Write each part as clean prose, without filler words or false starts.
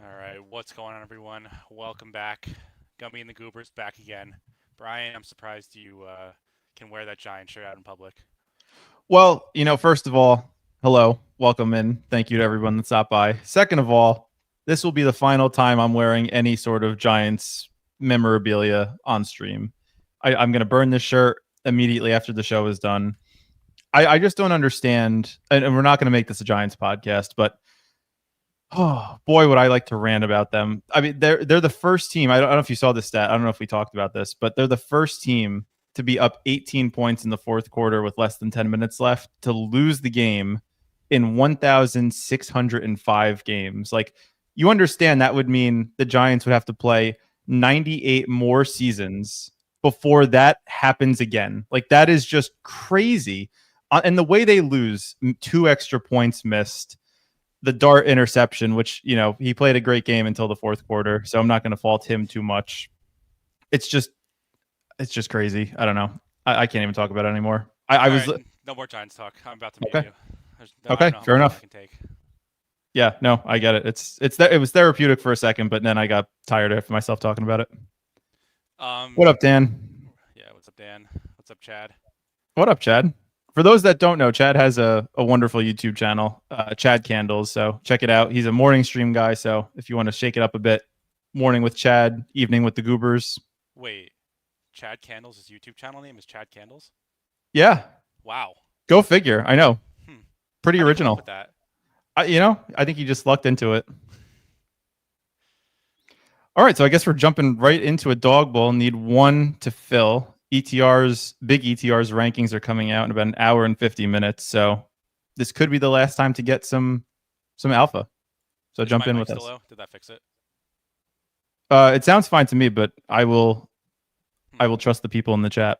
All right, what's going on, everyone? Welcome back. Gumby and the Goobers back again. Brian, I'm surprised you can wear that giant shirt out in public. Well, first of all, hello, welcome in. Thank you to everyone that stopped by. Second of all, this will be the final time I'm wearing any sort of Giants memorabilia on stream. I'm going to burn this shirt immediately after the show is done. I just don't understand, and we're not going to make this a Giants podcast, but oh boy, would I like to rant about them. I mean, they're the first team. I don't know if you saw this stat. I don't know if we talked about this, but they're the first team to be up 18 points in the fourth quarter with less than 10 minutes left to lose the game in 1,605 games. Like, you understand that would mean the Giants would have to play 98 more seasons before that happens again. Like, that is just crazy. And the way they lose, 2 extra points missed, the dart interception, which, he played a great game until the fourth quarter, so I'm not going to fault him too much. It's just crazy. I don't know. I can't even talk about it anymore. I was right, no more Giants talk. I'm about to mute okay. you. Okay, fair enough. I can take. Yeah, no, I get it. It was therapeutic for a second, but then I got tired of myself talking about it. What up, Dan? Yeah, what's up, Dan? What's up, Chad? What up, Chad? For those that don't know, Chad has a wonderful YouTube channel, Chad Candles. So check it out. He's a morning stream guy. So if you want to shake it up a bit, morning with Chad, evening with the Goobers. Wait, Chad Candles' his YouTube channel name is Chad Candles? Yeah. Wow. Go figure. I know. Pretty original. With that? I think he just lucked into it. All right, so I guess we're jumping right into a dog bowl. Need one to fill. Big ETR's rankings are coming out in about an hour and 50 minutes. So this could be the last time to get some alpha. So jump in with us. Low? Did that fix it? It sounds fine to me, but I will trust the people in the chat.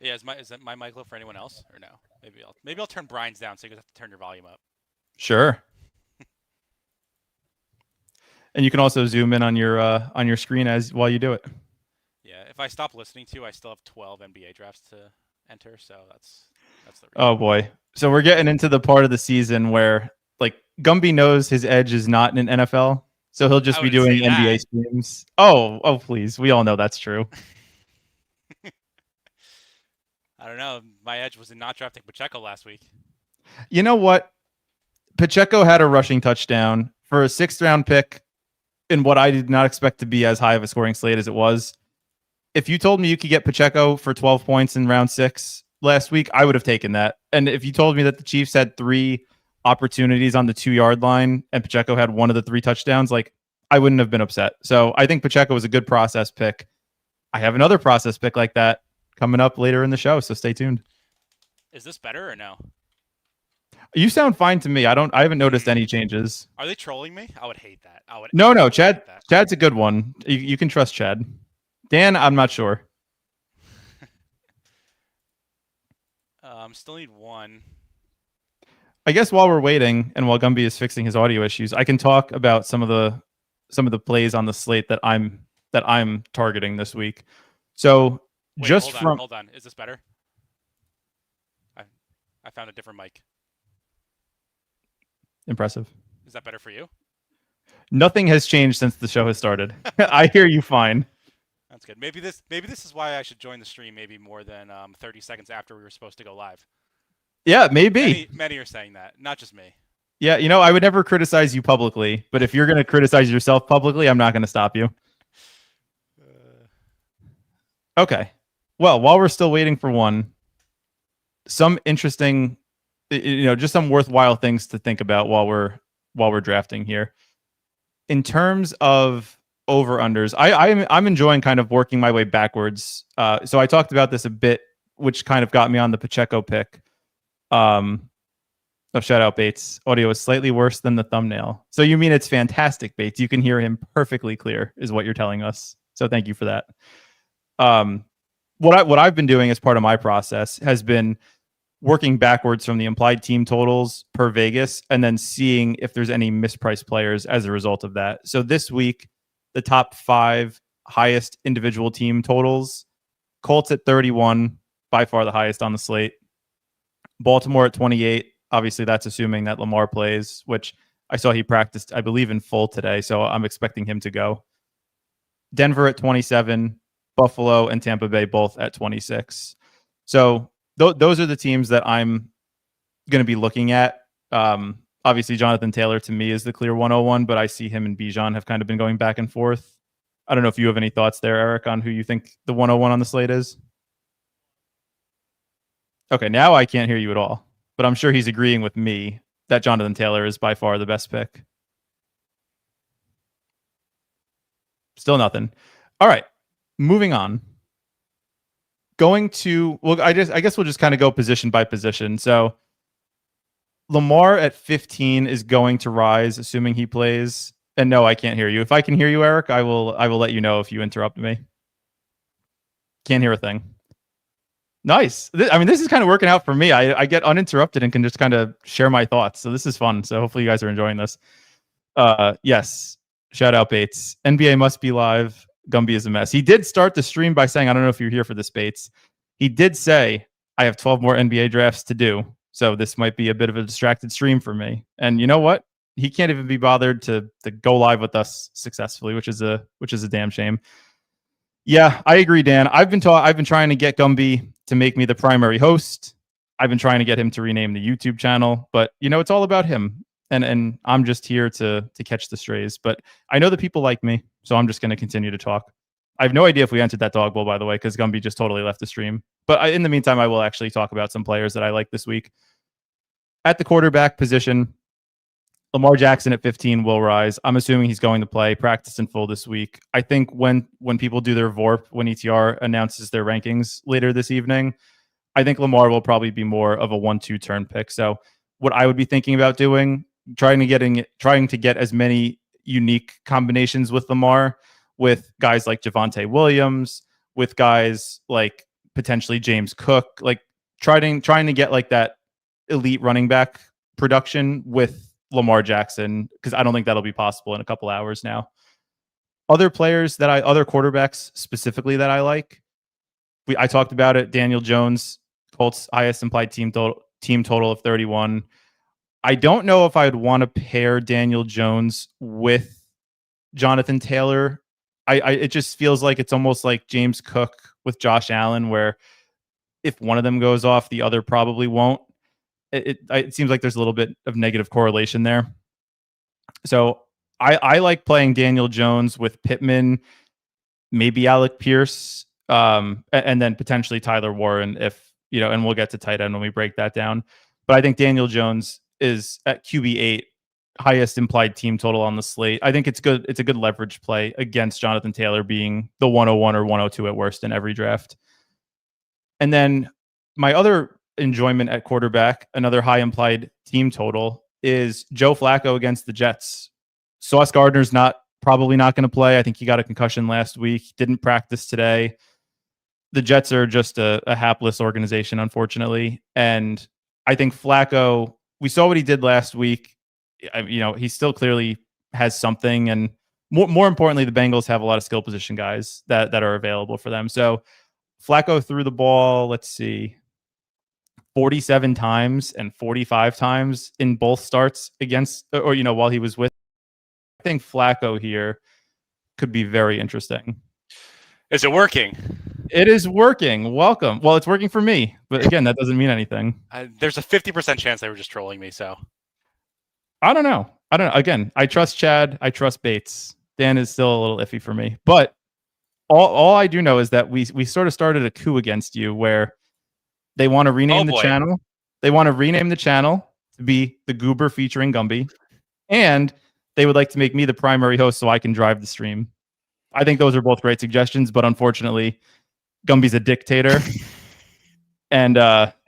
Yeah, is that my mic low for anyone else or no? Maybe I'll turn Brian's down so you have to turn your volume up. Sure. And you can also zoom in on your screen while you do it. Yeah, if I stop listening to you, I still have 12 NBA drafts to enter, so that's the reason. Oh boy. So we're getting into the part of the season where, like, Gumby knows his edge is not in NFL, so he'll just be doing NBA streams. Oh, please. We all know that's true. I don't know. My edge was in not drafting Pacheco last week. You know what? Pacheco had a rushing touchdown for a 6th-round pick in what I did not expect to be as high of a scoring slate as it was. If you told me you could get Pacheco for 12 points in round 6 last week, I would have taken that. And if you told me that the Chiefs had 3 opportunities on the 2-yard line and Pacheco had 1 of the 3 touchdowns, like, I wouldn't have been upset. So I think Pacheco was a good process pick. I have another process pick like that coming up later in the show, so stay tuned. Is this better or no? You sound fine to me. I haven't noticed any changes. Are they trolling me? I would hate that. No, Chad's a good one. You can trust Chad. Dan, I'm not sure. Still need one. I guess while we're waiting and while Gumby is fixing his audio issues, I can talk about some of the plays on the slate that I'm targeting this week. So hold on. Is this better? I found a different mic. Impressive. Is that better for you? Nothing has changed since the show has started. I hear you fine. That's good. Maybe this is why I should join the stream maybe more than 30 seconds after we were supposed to go live. Yeah, maybe. Many are saying that, not just me. Yeah, I would never criticize you publicly, but if you're going to criticize yourself publicly, I'm not going to stop you. Okay. Well, while we're still waiting for one, some interesting, just some worthwhile things to think about while we're drafting here. In terms of over-unders, I'm enjoying kind of working my way backwards. So I talked about this a bit, which kind of got me on the Pacheco pick. Of shout out Bates. Audio is slightly worse than the thumbnail. So you mean it's fantastic, Bates? You can hear him perfectly clear, is what you're telling us. So thank you for that. What I've been doing as part of my process has been working backwards from the implied team totals per Vegas and then seeing if there's any mispriced players as a result of that. So this week, the top 5 highest individual team totals: Colts at 31, by far the highest on the slate; Baltimore at 28, Obviously, that's assuming that Lamar plays, which I saw he practiced, I believe, in full today. So I'm expecting him to go. Denver at 27, Buffalo and Tampa Bay both at 26. So those are the teams that I'm going to be looking at. Obviously, Jonathan Taylor to me is the clear 101, but I see him and Bijan have kind of been going back and forth. I don't know if you have any thoughts there, Eric, on who you think the 101 on the slate is. Okay, now I can't hear you at all, but I'm sure he's agreeing with me that Jonathan Taylor is by far the best pick. Still nothing. All right, moving on. Going to, well, I guess we'll just kind of go position by position. So Lamar at 15 is going to rise, assuming he plays. And no, I can't hear you. If I can hear you, Eric, I will let you know if you interrupt me. Can't hear a thing. Nice. This is kind of working out for me. I get uninterrupted and can just kind of share my thoughts. So this is fun. So hopefully you guys are enjoying this. Yes. Shout out Bates. NBA must be live. Gumby is a mess. He did start the stream by saying, I don't know if you're here for this, Bates. He did say, I have 12 more NBA drafts to do. So this might be a bit of a distracted stream for me. And you know what? He can't even be bothered to go live with us successfully, which is a damn shame. Yeah, I agree, Dan. I've been trying to get Gumby to make me the primary host. I've been trying to get him to rename the YouTube channel, but it's all about him. And I'm just here to catch the strays. But I know that people like me, so I'm just going to continue to talk. I have no idea if we entered that dog bowl, by the way, because Gumby just totally left the stream. But in the meantime, I will actually talk about some players that I like this week. At the quarterback position, Lamar Jackson at 15 will rise. I'm assuming he's going to play, practice in full this week. I think when people do their VORP, when ETR announces their rankings later this evening, I think Lamar will probably be more of a 1-2 turn pick. So what I would be thinking about doing, trying to get as many unique combinations with Lamar, with guys like Javonte Williams, with guys like potentially James Cook, like trying to get like that elite running back production with Lamar Jackson, because I don't think that'll be possible in a couple hours now. Other quarterbacks specifically that I like, I talked about it. Daniel Jones, Colts highest implied team total of 31. I don't know if I'd want to pair Daniel Jones with Jonathan Taylor. It just feels like it's almost like James Cook with Josh Allen, where if one of them goes off, the other probably won't. It seems like there's a little bit of negative correlation there. So I like playing Daniel Jones with Pittman, maybe Alec Pierce, and then potentially Tyler Warren and we'll get to tight end when we break that down. But I think Daniel Jones is at QB8, highest implied team total on the slate. I think it's good. It's a good leverage play against Jonathan Taylor being the 101 or 102 at worst in every draft. And then my other enjoyment at quarterback, another high implied team total, is Joe Flacco against the Jets. Sauce Gardner's probably not going to play. I think he got a concussion last week. Didn't practice today. The Jets are just a hapless organization, unfortunately. And I think Flacco, we saw what he did last week. He still clearly has something. And more importantly, the Bengals have a lot of skill position guys that are available for them. So Flacco threw the ball, let's see, 47 times and 45 times in both starts against, while he was with. I think Flacco here could be very interesting. Is it working? It is working. Welcome. Well, it's working for me, but again, that doesn't mean anything. There's a 50% chance they were just trolling me. So I don't know. Again, I trust Chad. I trust Bates. Dan is still a little iffy for me, but all I do know is that we sort of started a coup against you where they want to rename the channel. They want to rename the channel to be the Goober featuring Gumby. And they would like to make me the primary host so I can drive the stream. I think those are both great suggestions, but unfortunately, Gumby's a dictator. And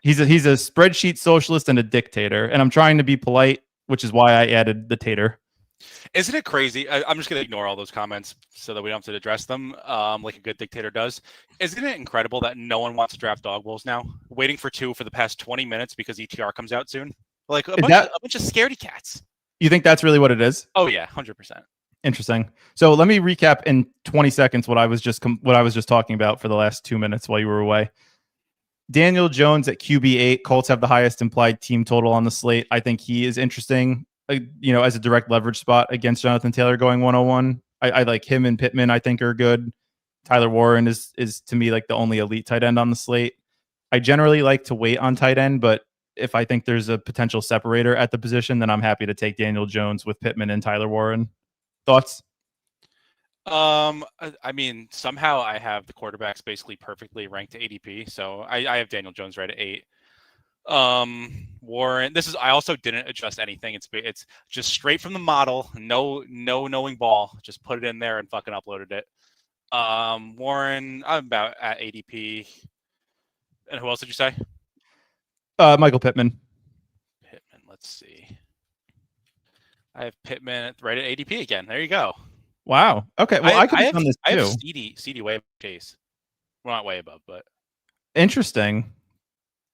he's a spreadsheet socialist and a dictator. And I'm trying to be polite, which is why I added the tater. Isn't it crazy? I'm just going to ignore all those comments so that we don't have to address them like a good dictator does. Isn't it incredible that no one wants to draft dog bowls now? Waiting for two for the past 20 minutes because ETR comes out soon? Like a bunch of scaredy cats. You think that's really what it is? Oh, yeah, 100%. Interesting. So let me recap in 20 seconds what I was just talking about for the last 2 minutes while you were away. Daniel Jones at QB8. Colts have the highest implied team total on the slate. I think he is interesting, as a direct leverage spot against Jonathan Taylor going 101. I like him and Pittman, I think, are good. Tyler Warren is to me like the only elite tight end on the slate. I generally like to wait on tight end, but if I think there's a potential separator at the position, then I'm happy to take Daniel Jones with Pittman and Tyler Warren. Thoughts? I mean, somehow I have the quarterbacks basically perfectly ranked to ADP, so I have Daniel Jones right at 8. Warren, I also didn't adjust anything. It's just straight from the model. No knowing ball. Just put it in there and fucking uploaded it. Warren, I'm about at ADP. And who else did you say? Michael Pittman. Let's see. I have Pittman right at ADP again. There you go. Wow. Okay. Well, I could have done this too. I have CD way above Chase. Well, not way above, but interesting.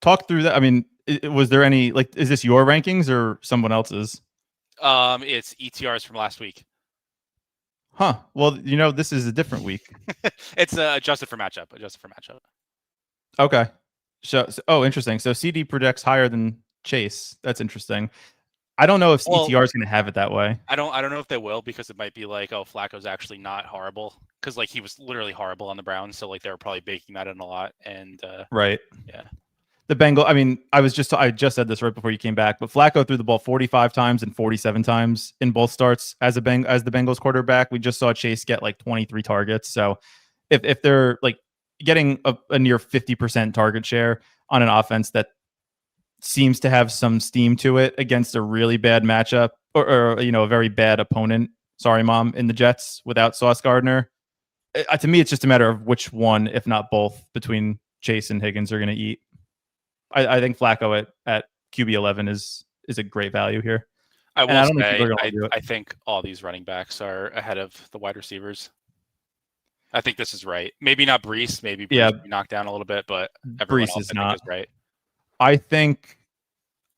Talk through that. I mean, was there any is this your rankings or someone else's? It's ETRs from last week. Huh. Well, this is a different week. It's adjusted for matchup. Okay. So, interesting. So CD projects higher than Chase. That's interesting. I don't know if ETR is going to have it that way. I don't know if they will, because it might be like, oh, Flacco's actually not horrible, because he was literally horrible on the Browns, so they were probably baking that in a lot. And right. Yeah. The Bengal. I mean, I just said this right before you came back, but Flacco threw the ball 45 times and 47 times in both starts as the Bengals quarterback. We just saw Chase get 23 targets. So if they're getting a near 50% target share on an offense that seems to have some steam to it against a really bad matchup or a very bad opponent. Sorry, Mom, in the Jets without Sauce Gardner. To me, it's just a matter of which one, if not both, between Chase and Higgins are going to eat. I think Flacco at QB 11 is a great value here. I think all these running backs are ahead of the wide receivers. I think this is right. Maybe not Brees. Maybe Brees knocked down a little bit, but everyone Brees else is not is right. I think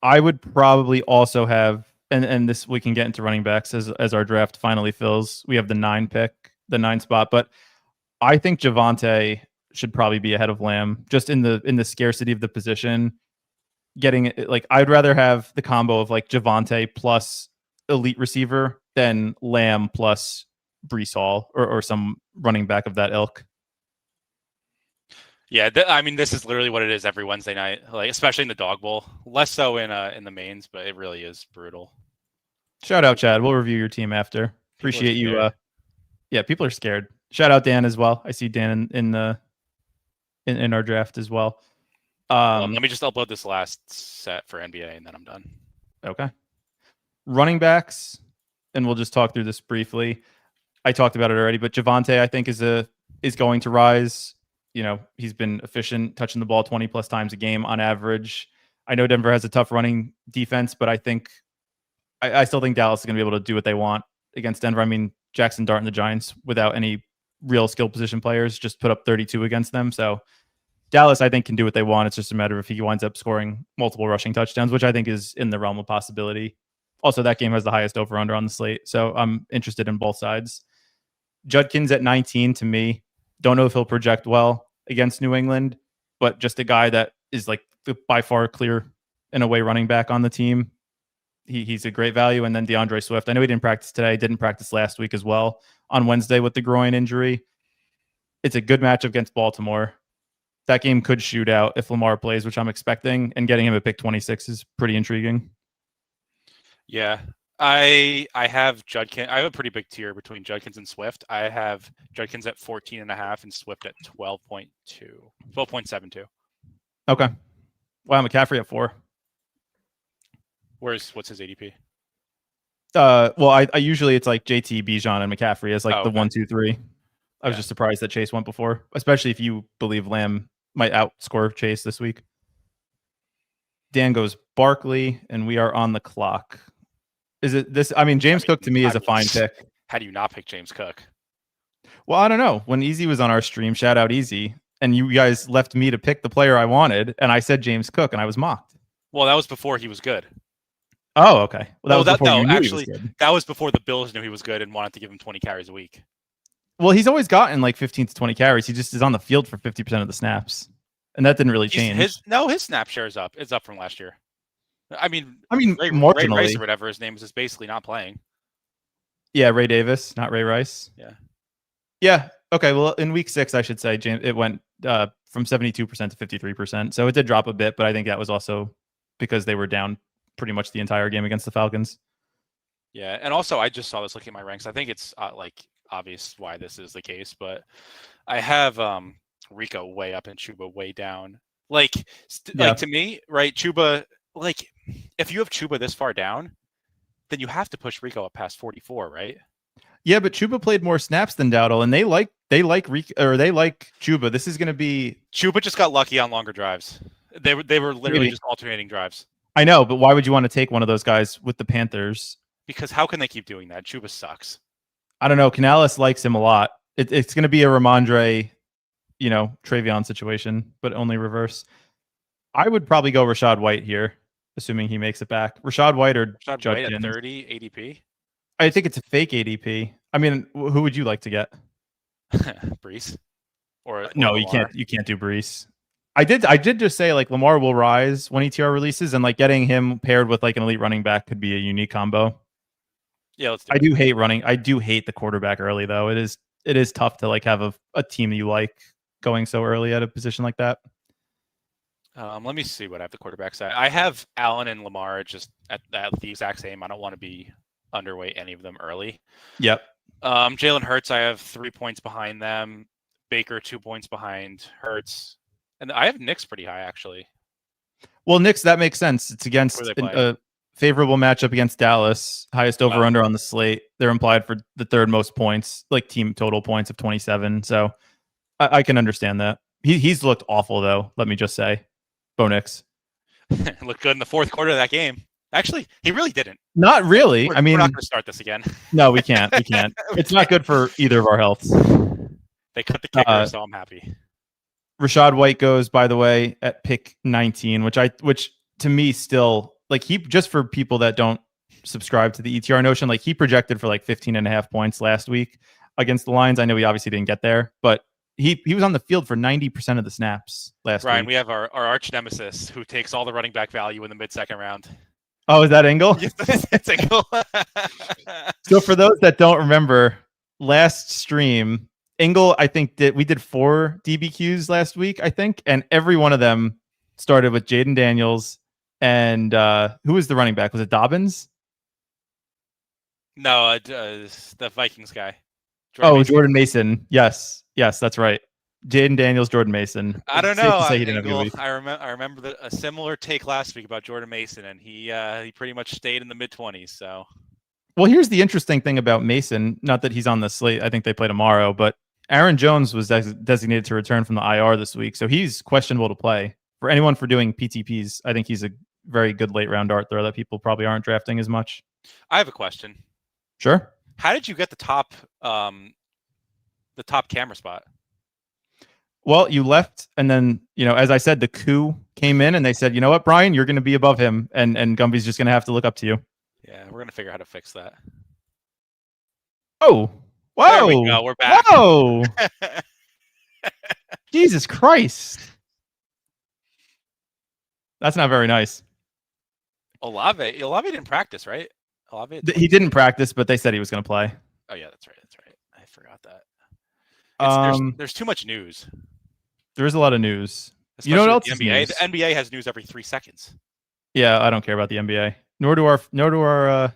I would probably also have, and this we can get into running backs as our draft finally fills. We have the 9 spot, but I think Javonte should probably be ahead of Lamb just in the scarcity of the position. Getting it, I'd rather have the combo of Javonte plus elite receiver than Lamb plus Brees Hall or some running back of that ilk. Yeah, I mean, this is literally what it is every Wednesday night, especially in the Dog Bowl. Less so in the mains, but it really is brutal. Shout out, Chad. We'll review your team after. Appreciate you. People are scared. Shout out Dan as well. I see Dan in our draft as well. Let me just upload this last set for NBA, and then I'm done. Okay. Running backs, and we'll just talk through this briefly. I talked about it already, but Javonte, I think, is going to rise. He's been efficient, touching the ball 20 plus times a game on average. I know Denver has a tough running defense, but I still think Dallas is going to be able to do what they want against Denver. I mean, Jackson Dart and the Giants, without any real skill position players, just put up 32 against them. So Dallas, I think, can do what they want. It's just a matter of if he winds up scoring multiple rushing touchdowns, which I think is in the realm of possibility. Also, that game has the highest over-under on the slate, so I'm interested in both sides. Judkins at 19, to me, don't know if he'll project well against New England, but just a guy that is by far clear in a way running back on the team. He's a great value. And then DeAndre Swift. I know he didn't practice today, didn't practice last week as well on Wednesday with the groin injury. It's a good matchup against Baltimore. That game could shoot out if Lamar plays, which I'm expecting, and getting him at pick 26 is pretty intriguing. Yeah. I have Judkins. I have a pretty big tier between Judkins and Swift. I have Judkins at 14.5 and Swift at 12.72. Okay. Wow, McCaffrey at 4. What's his ADP? Well, I usually it's JT, Bijan, and McCaffrey as the 1, 2, 3. I was just surprised that Chase went before, especially if you believe Lamb might outscore Chase this week. Dan goes Barkley, and we are on the clock. Is it this? I mean, James Cook to me is a fine pick. How do you not pick James Cook? Well, I don't know. When Easy was on our stream, shout out Easy, and you guys left me to pick the player I wanted, and I said James Cook, and I was mocked. Well, that was before he was good. Oh, okay. Well, that was before you knew he was good. That was before the Bills knew he was good and wanted to give him 20 carries a week. Well, he's always gotten 15 to 20 carries. He just is on the field for 50% of the snaps. and that didn't really change. His snap share is up. It's up from last year. I mean, Ray marginally. Rice or whatever his name is basically not playing. Yeah, Ray Davis, not Ray Rice. Yeah. Yeah. Okay. Well, in week 6, I should say, it went from 72% to 53%. So it did drop a bit, but I think that was also because they were down pretty much the entire game against the Falcons. Yeah, and also I just saw this looking at my ranks. I think it's like obvious why this is the case, but I have Rico way up and Chuba way down. Like to me, right? Chuba, like if you have Chuba this far down, then you have to push Rico up past 44, right? Yeah, but Chuba played more snaps than Dowdle, and they like Chuba. This is going to be Chuba just got lucky on longer drives. They were literally just alternating drives. I know, but why would you want to take one of those guys with the Panthers? Because how can they keep doing that? Chuba sucks. I don't know. Canales likes him a lot. It's going to be a Ramondre, Travion situation, but only reverse. I would probably go Rashad White here, assuming he makes it back. Rashad White or Rashad White at 30 ADP. I think it's a fake ADP. I mean, who would you like to get? Brees? Or no, Lamar? you can't do Brees. I did just say like Lamar will rise when ETR releases, and like getting him paired with like an elite running back could be a unique combo. Yeah, let's do it. I do hate the quarterback early though. It is tough to like have a team that you like going so early at a position like that. Let me see what I have the quarterbacks at. I have Allen and Lamar just at the exact same. I don't want to be underweight any of them early. Yep. Jalen Hurts, I have 3 points behind them. Baker 2 points behind Hurts. And I have Knicks pretty high, actually. Well, Knicks, that makes sense. It's against a favorable matchup against Dallas. Highest over-under on the slate. They're implied for the third most points, like team total points of 27. So I can understand that. He's looked awful, though, let me just say. Bo Nix. Looked good in the fourth quarter of that game. Actually, he really didn't. Not really. We're not going to start this again. No, we can't. We can't. It's not good for either of our healths. They cut the kicker, so I'm happy. Rashad White goes, by the way, at pick 19, which to me still like just for people that don't subscribe to the ETR notion, like he projected for like 15.5 points last week against the Lions. I know he obviously didn't get there, but he was on the field for 90% of the snaps last week. We have our arch nemesis who takes all the running back value in the mid-second round. Oh, is that Engel? Yes, it's Engel. So for those that don't remember, last stream, Engel, I think we did 4 DBQs last week, I think, and every one of them started with Jaden Daniels and who was the running back? Was it Dobbins? No, the Vikings guy. Jordan Mason. Yes, that's right. Jaden Daniels, Jordan Mason. I don't know. I remember a similar take last week about Jordan Mason, and he pretty much stayed in the mid-20s. So, well, here's the interesting thing about Mason. Not that he's on the slate. I think they play tomorrow, but Aaron Jones was designated to return from the IR this week, so he's questionable to play. For anyone for doing PTPs, I think he's a very good late round dart throw that people probably aren't drafting as much. I have a question. Sure. How did you get the top camera spot? Well, you left, and then, as I said, the coup came in, and they said, you know what, Brian, you're going to be above him, and Gumby's just going to have to look up to you. Yeah, we're going to figure out how to fix that. Oh, whoa. There we go. We're back. Whoa. Jesus Christ. That's not very nice. Olave didn't practice, right? He didn't practice, but they said he was going to play. Oh, yeah, that's right. I forgot that. There's too much news. There is a lot of news. Especially you know what else? The NBA. The NBA has news every 3 seconds. Yeah, I don't care about the NBA. Nor do our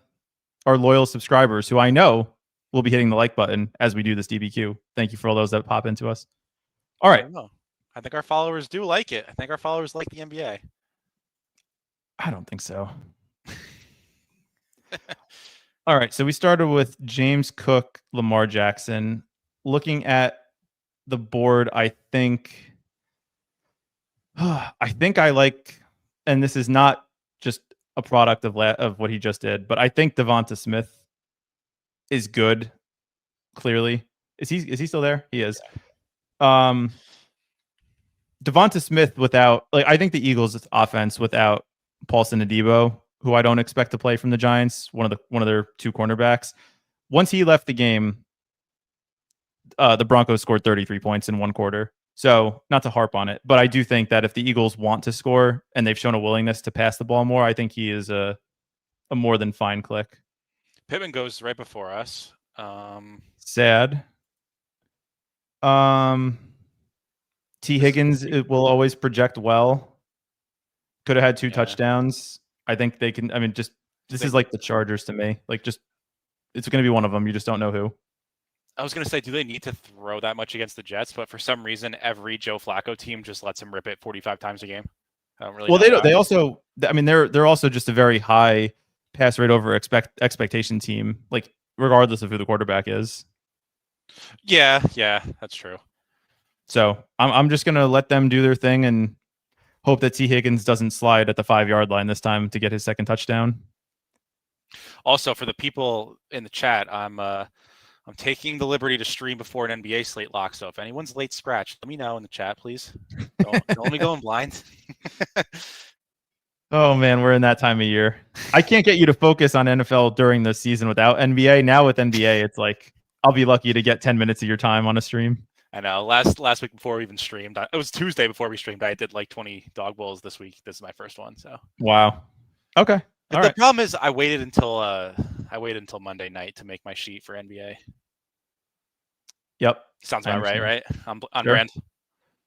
loyal subscribers, who I know will be hitting the like button as we do this DBQ. Thank you for all those that pop into us. All right. I think our followers do like it. I think our followers like the NBA. I don't think so. All right. So we started with James Cook, Lamar Jackson. Looking at the board, I think I like, and this is not just a product of what he just did, but I think Devonta Smith is good. Clearly, is he still there? He is. Devonta Smith without, like, I think the Eagles' offense without Paulson Adebo, who I don't expect to play from the Giants, one of their 2 cornerbacks. Once he left the game, the Broncos scored 33 points in 1 quarter. So not to harp on it, but I do think that if the Eagles want to score and they've shown a willingness to pass the ball more, I think he is a more than fine click. Pittman goes right before us. Sad. T. Higgins it will always project well. Could have had 2 touchdowns. I think they can. I mean, just this is like the Chargers to me. Like, just it's going to be one of them. You just don't know who. I was going to say, do they need to throw that much against the Jets? But for some reason, every Joe Flacco team just lets him rip it 45 times a game. I don't really. Well, they don't. They also. I mean, they're also just a very high pass rate over expectation team. Like, regardless of who the quarterback is. Yeah, that's true. So I'm just gonna let them do their thing and hope that T. Higgins doesn't slide at the 5-yard line this time to get his second touchdown. Also, for the people in the chat, I'm taking the liberty to stream before an NBA slate lock. So if anyone's late scratch, let me know in the chat, please. Don't let me go in blind. Oh man, we're in that time of year. I can't get you to focus on NFL during the season without NBA. Now with NBA, it's like I'll be lucky to get 10 minutes of your time on a stream. I know. Last week before we even streamed, it was Tuesday before we streamed. I did like 20 dog bowls this week. This is my first one. So wow. Okay. The problem is I waited until Monday night to make my sheet for NBA. Yep. Sounds about right? On sure. brand.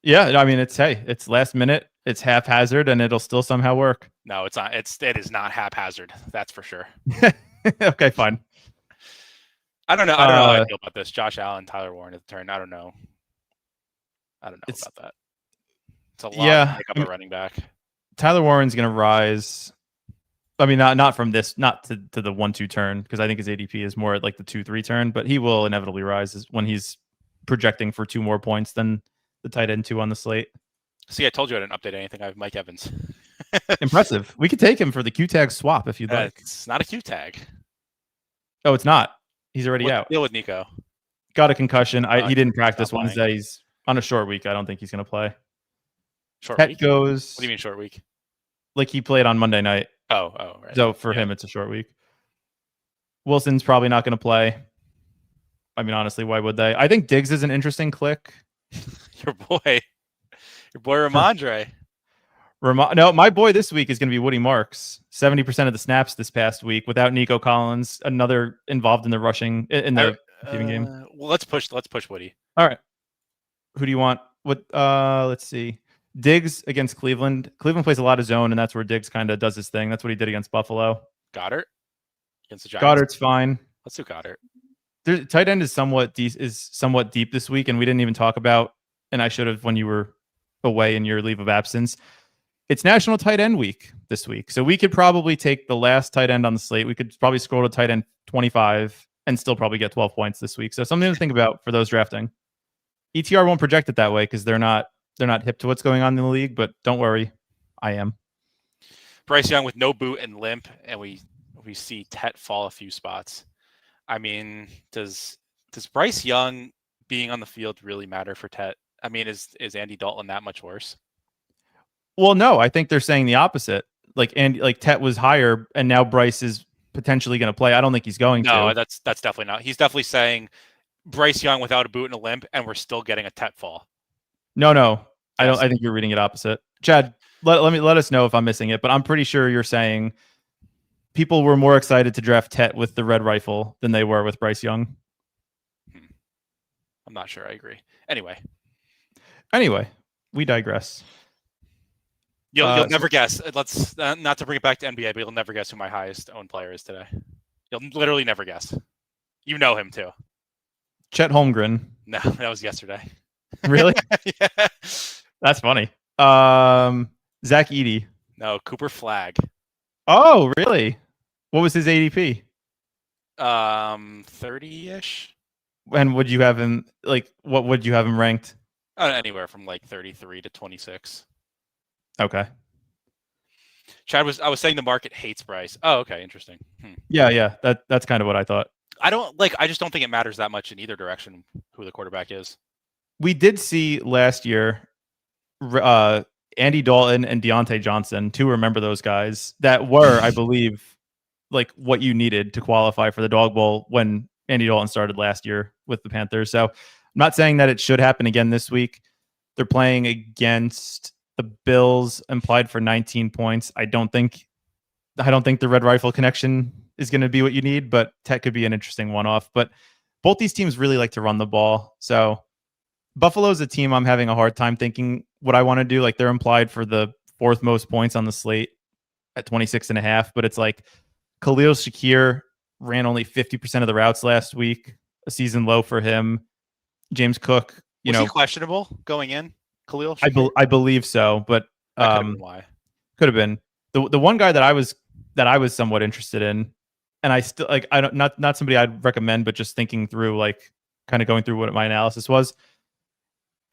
Yeah, I mean it's last minute, it's haphazard, and it'll still somehow work. No, it's not. It is not haphazard. That's for sure. Okay, fine. I don't know. I don't know how I feel about this. Josh Allen, Tyler Warren at the turn. I don't know about that. It's a lot to pick up a running back. Tyler Warren's going to rise. I mean, not from this, not to the 1-2 turn, because I think his ADP is more at like the 2-3 turn, but he will inevitably rise when he's projecting for 2 more points than the tight end 2 on the slate. See, I told you I didn't update anything. I have Mike Evans. Impressive. We could take him for the Q tag swap if you'd like. It's not a Q tag. Oh, it's not. He's already out. Deal with Nico. Got a concussion. He didn't practice Wednesday. He's on a short week. I don't think he's going to play. Short week? Goes. What do you mean short week? Like he played on Monday night. Oh, right. So for him, it's a short week. Wilson's probably not going to play. I mean, honestly, why would they? I think Diggs is an interesting click. Your boy Ramondre. No, my boy this week is going to be Woody Marks. 70% of the snaps this past week without Nico Collins, another involved in the rushing in the receiving game. Well, let's push Woody. All right. Who do you want? Let's see. Diggs against Cleveland. Cleveland plays a lot of zone, and that's where Diggs kind of does his thing. That's what he did against Buffalo. Goddard against the Giants. Goddard's fine. Let's do Goddard. Tight end is somewhat deep this week, and we didn't even talk about. And I should have when you were away in your leave of absence. It's National Tight End Week this week, so we could probably take the last tight end on the slate. We could probably scroll to tight end 25 and still probably get 12 points this week. So something to think about for those drafting. ETR won't project it that way because they're not hip to what's going on in the league. But don't worry, I am. Bryce Young with no boot and limp, and we see Tet fall a few spots. I mean, does Bryce Young being on the field really matter for Tet? I mean, is Andy Dalton that much worse? Well, no, I think they're saying the opposite. Like Tet was higher, and now Bryce is potentially going to play. I don't think he's going to. No, that's definitely not. He's definitely saying Bryce Young without a boot and a limp, and we're still getting a Tet fall. No, yes. I think you're reading it opposite. Chad, let us know if I'm missing it, but I'm pretty sure you're saying people were more excited to draft Tet with the red rifle than they were with Bryce Young. I'm not sure I agree. Anyway, we digress. You'll never guess. Let's not to bring it back to NBA, but you'll never guess who my highest owned player is today. You'll literally never guess. You know him too. Chet Holmgren. No, that was yesterday. Really? Yeah. That's funny. Zach Edey. No, Cooper Flagg. Oh, really? What was his ADP? 30-ish. And would you have him what would you have him ranked? Anywhere from like 33 to 26. Okay. I was saying the market hates Bryce. Oh, okay, interesting. Yeah. That's kind of what I thought. I just don't think it matters that much in either direction who the quarterback is. We did see last year Andy Dalton and Deontay Johnson, to remember those guys that were, I believe, like what you needed to qualify for the Dog Bowl when Andy Dalton started last year with the Panthers. So I'm not saying that it should happen again this week. They're playing against the Bills, implied for 19 points. I don't think the Red Rifle connection is going to be what you need, but Tech could be an interesting one-off. But both these teams really like to run the ball. So Buffalo's a team I'm having a hard time thinking what I want to do. Like, they're implied for the fourth most points on the slate at 26.5, but it's like Khalil Shakir ran only 50% of the routes last week, a season low for him. James Cook, Was he questionable going in? Khalil Shakir? I believe so, but that could have been why. Could have been. The one guy that I was somewhat interested in, and I still like, I don't, not somebody I'd recommend, but just thinking through, like, kind of going through what my analysis was.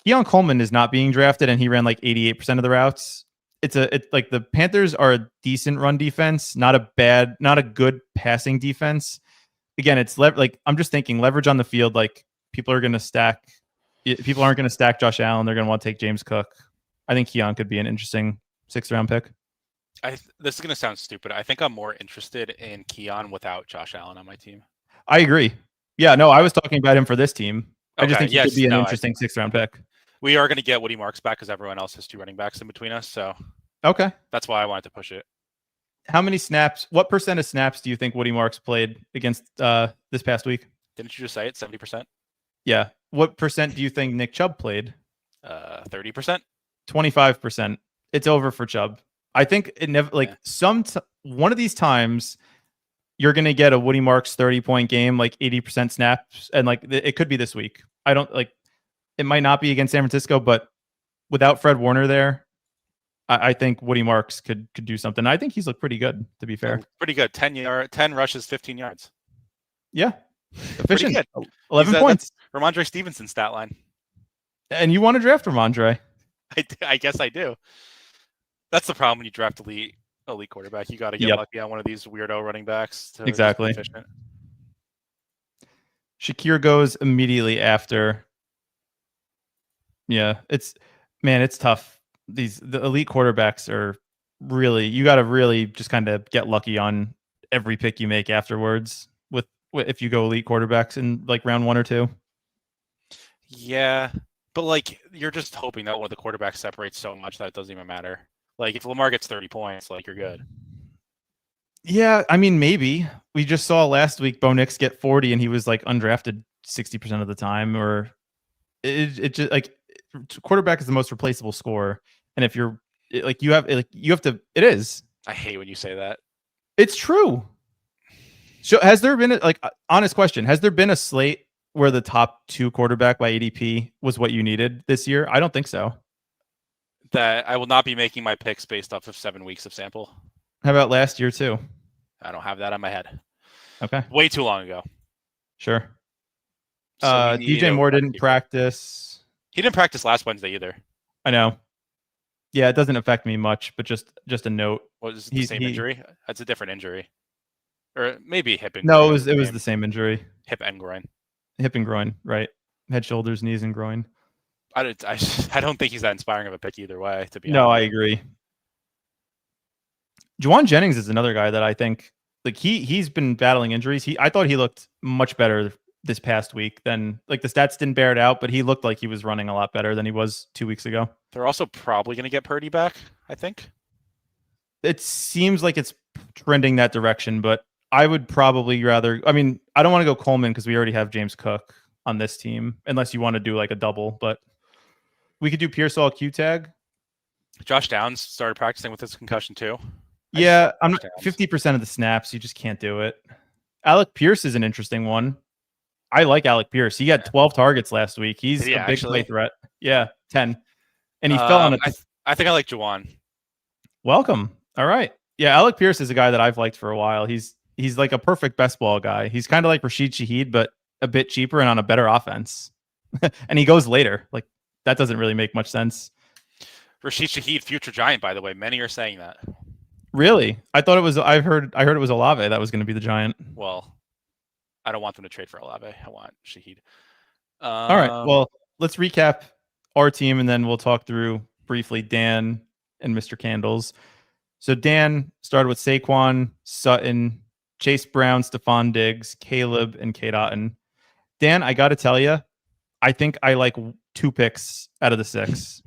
Keon Coleman is not being drafted, and he ran like 88% of the routes. It's like the Panthers are a decent run defense, not a good passing defense. Again, it's like, I'm just thinking leverage on the field. Like, people aren't going to stack Josh Allen. They're going to want to take James Cook. I think Keon could be an interesting 6th round pick. This is going to sound stupid. I think I'm more interested in Keon without Josh Allen on my team. I agree. Yeah, no, I was talking about him for this team. I just think he could be an interesting 6th round pick. We are going to get Woody Marks back because everyone else has 2 running backs in between us. So okay, that's why I wanted to push it. How many snaps? What percent of snaps do you think Woody Marks played against this past week? Didn't you just say it? 70%? Yeah. What percent do you think Nick Chubb played? 30%. 25%. It's over for Chubb. I think it never one of these times you're going to get a Woody Marks 30-point game, like 80% snaps, and like it could be this week. I don't like. It might not be against San Francisco, but without Fred Warner there, I think Woody Marks could do something. I think he's looked pretty good, to be fair. Pretty good. 10 rushes, 15 yards. Yeah. Efficient. 11 points. Ramondre Stevenson stat line. And you want to draft Ramondre? I guess I do. That's the problem when you draft elite quarterback. You got to get lucky on one of these weirdo running backs. Exactly. Shakir goes immediately after. Yeah, it's tough. The elite quarterbacks are really, you got to really just kind of get lucky on every pick you make afterwards if you go elite quarterbacks in like round 1 or 2. Yeah, but like you're just hoping that one of the quarterbacks separates so much that it doesn't even matter. Like if Lamar gets 30 points, like you're good. Yeah, I mean, maybe. We just saw last week Bo Nix get 40 and he was like undrafted 60% of the time, or it just like quarterback is the most replaceable scorer. And if you're like, you have to, it is. I hate when you say that. It's true. So has there been honest question, has there been a slate where the top 2 quarterback by ADP was what you needed this year? I don't think so. That I will not be making my picks based off of 7 weeks of sample. How about last year too? I don't have that on my head. Okay. Way too long ago. Sure. So DJ Moore didn't practice. He didn't practice last Wednesday either. I know. Yeah, it doesn't affect me much, but just a note. Was it the same injury? That's a different injury. Or maybe hip and groin. No, it was the same injury. Hip and groin. Hip and groin, right. Head, shoulders, knees, and groin. I don't think he's that inspiring of a pick either way, to be honest. No, I agree. Juwan Jennings is another guy that I think, like, he's been battling injuries. I thought he looked much better this past week than, like, the stats didn't bear it out, but he looked like he was running a lot better than he was 2 weeks ago. They're also probably going to get Purdy back, I think. It seems like it's trending that direction, but I would probably rather, I mean, I don't want to go Coleman because we already have James Cook on this team, unless you want to do like a double, but we could do Pearsall Q-Tag. Josh Downs started practicing with his concussion too. Yeah, I'm not 50% of the snaps. You just can't do it. Alec Pierce is an interesting one. I like Alec Pierce. He had 12 targets last week. He's a big play threat. Yeah, 10. And he fell on a... I think I like Juwan. Welcome. All right. Yeah, Alec Pierce is a guy that I've liked for a while. He's like a perfect best ball guy. He's kind of like Rashid Shaheed, but a bit cheaper and on a better offense. And he goes later. Like, that doesn't really make much sense. Rashid Shaheed, future Giant, by the way. Many are saying that. Really? I thought it was. I heard it was Olave that was going to be the Giant. Well, I don't want them to trade for Olave. I want Shaheed. All right. Well, let's recap our team, and then we'll talk through briefly Dan and Mr. Candles. So Dan started with Saquon, Sutton, Chase Brown, Stephon Diggs, Caleb, and Kate Otten. Dan, I got to tell you, I think I like 2 picks out of the 6.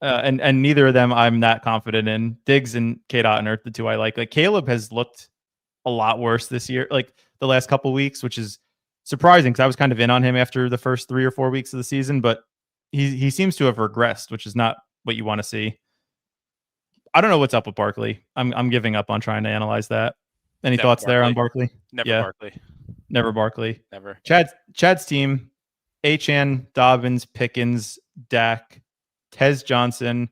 And neither of them I'm that confident in. Diggs and K. Dotton are the 2 I like. Like Caleb has looked a lot worse this year, like the last couple weeks, which is surprising because I was kind of in on him after the first 3 or 4 weeks of the season, but he seems to have regressed, which is not what you want to see. I don't know what's up with Barkley. I'm giving up on trying to analyze that. Any thoughts there on Barkley? Never Barkley. Never. Chad's team: Achane, Dobbins, Pickens, Dak, Tez Johnson,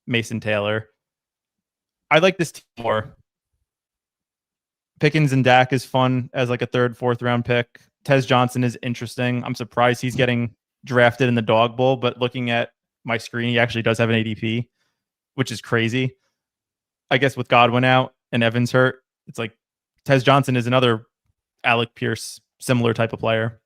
Mason Taylor. I like this team more. Pickens and Dak is fun as like a 3rd, 4th round pick. Tez Johnson is interesting. I'm surprised he's getting drafted in the Dog Bowl, but looking at my screen, he actually does have an ADP, which is crazy. I guess with Godwin out and Evans hurt, it's like Tez Johnson is another Alec Pierce similar type of player.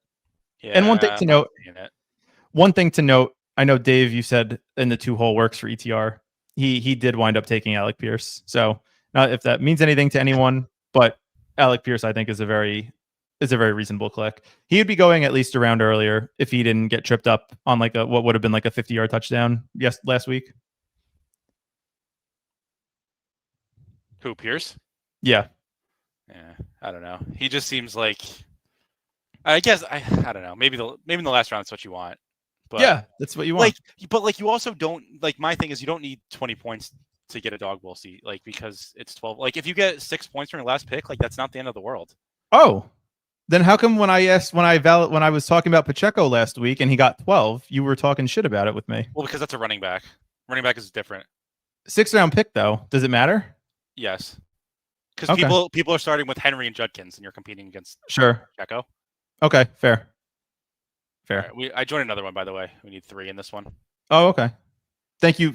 Yeah, and one thing to note, I know Dave, you said in the 2-hole works for ETR. He did wind up taking Alec Pierce. So not if that means anything to anyone, but Alec Pierce, I think, is a very reasonable click. He would be going at least a round earlier if he didn't get tripped up on like what would have been like a 50-yard touchdown last week. Who, Pierce? Yeah. Yeah, I don't know. He just seems like, I guess I don't know. Maybe in the last round is what you want. But yeah, that's what you want. But you also don't like. My thing is you don't need 20 points to get a dog bowl seat, like because it's 12. Like if you get 6 points from your last pick, like that's not the end of the world. Oh, then how come when I was talking about Pacheco last week and he got 12, you were talking shit about it with me? Well, because that's a running back. Running back is different. 6th round pick though. Does it matter? Yes. Because people are starting with Henry and Judkins, and you're competing against Pacheco. Okay, fair. Right, I joined another one, by the way. We need 3 in this one. Oh, okay. Thank you,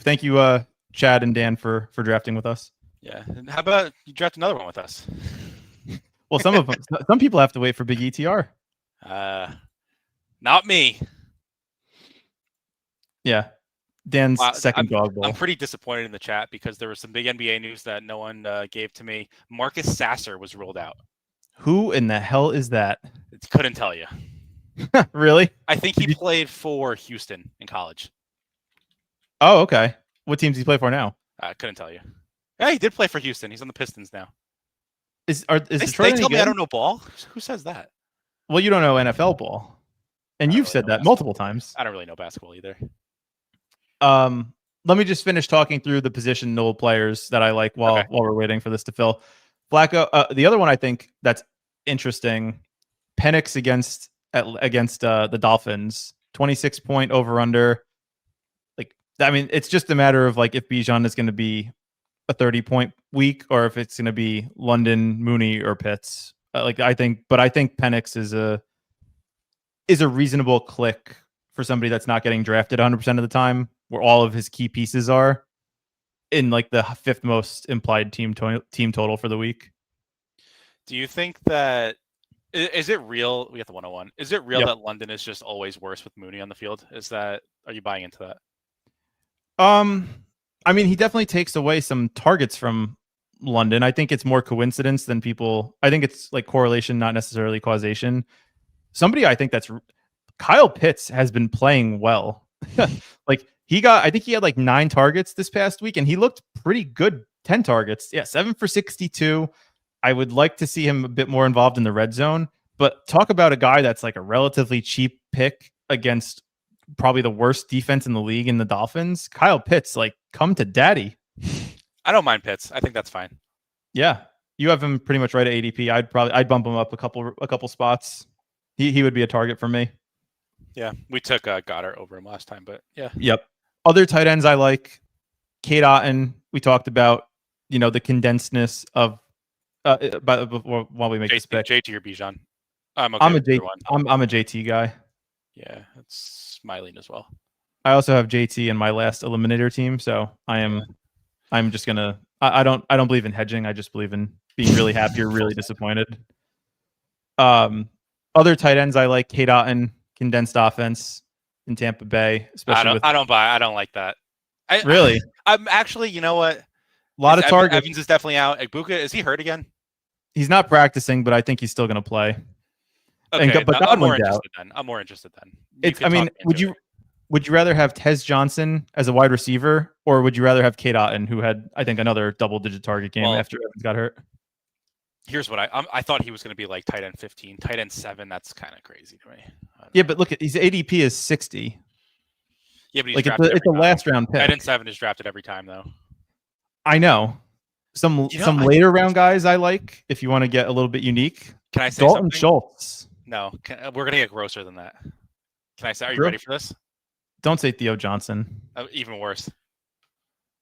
Chad and Dan for drafting with us. Yeah. And how about you draft another one with us? Well, some people have to wait for big ETR. Not me. Yeah. Dan's second dog bowl. I'm pretty disappointed in the chat because there was some big NBA news that no one gave to me. Marcus Sasser was ruled out. Who in the hell is that? Couldn't tell you. Really? I think he played for Houston in college. Oh, okay. What team does he play for now? I couldn't tell you. Yeah, he did play for Houston. He's on the Pistons now. Is They Detroit tell any me I good? don't know ball? Who says that? Well, you don't know NFL ball. And you've said that multiple times. I don't really know basketball either. Let me just finish talking through the positional players that I like while we're waiting for this to fill. Flacco, the other one I think that's interesting, Penix against the Dolphins, 26-point over/under. Like, I mean, it's just a matter of like if Bijan is going to be a 30-point week or if it's going to be London, Mooney, or Pitts. I think Penix is a reasonable click for somebody that's not getting drafted 100% of the time, where all of his key pieces are in like the 5th most implied team total for the week. Do you think that is it real? We got the 101. Is it real that London is just always worse with Mooney on the field? Are you buying into that? I mean, he definitely takes away some targets from London. I think it's more coincidence than people. I think it's like correlation, not necessarily causation. Somebody I think that's Kyle Pitts has been playing well. Like I think he had like 9 targets this past week and he looked pretty good. 10 targets. Yeah. 7 for 62. I would like to see him a bit more involved in the red zone, but talk about a guy that's like a relatively cheap pick against probably the worst defense in the league in the Dolphins. Kyle Pitts, like, come to daddy. I don't mind Pitts. I think that's fine. Yeah. You have him pretty much right at ADP. I'd bump him up a couple spots. He would be a target for me. Yeah. We took Goddard over him last time, but yeah. Yep. Other tight ends I like, Kate Otten. We talked about, the condensedness of while we make this pick. JT or Bijan. I'm a JT guy. Yeah, that's my lean as well. I also have JT in my last eliminator team, so I'm just gonna. I don't believe in hedging. I just believe in being really happy or really disappointed. Other tight ends I like, Kate Otten, condensed offense in Tampa Bay, especially. I don't like that. Really? I'm actually. You know what? A lot of targets. Evans is definitely out. Egbuka, is he hurt again? He's not practicing, but I think he's still going to play. Okay, but I'm more interested then. would you Would you rather have Tez Johnson as a wide receiver, or would you rather have Kate Otten, who had, I think, another double-digit target game after Evans got hurt? Here's what I thought he was going to be like tight end 15, tight end 7. That's kind of crazy to me. Yeah, but look, his ADP is 60. Yeah, but he's like drafted it's a every last time. round pick. Tight end 7 is drafted every time, though. I know. Some later round guys I like, if you want to get a little bit unique. Can I say Dalton something? Schultz. No, we're going to get grosser than that. Can I say, are you ready for this? Don't say Theo Johnson. Even worse.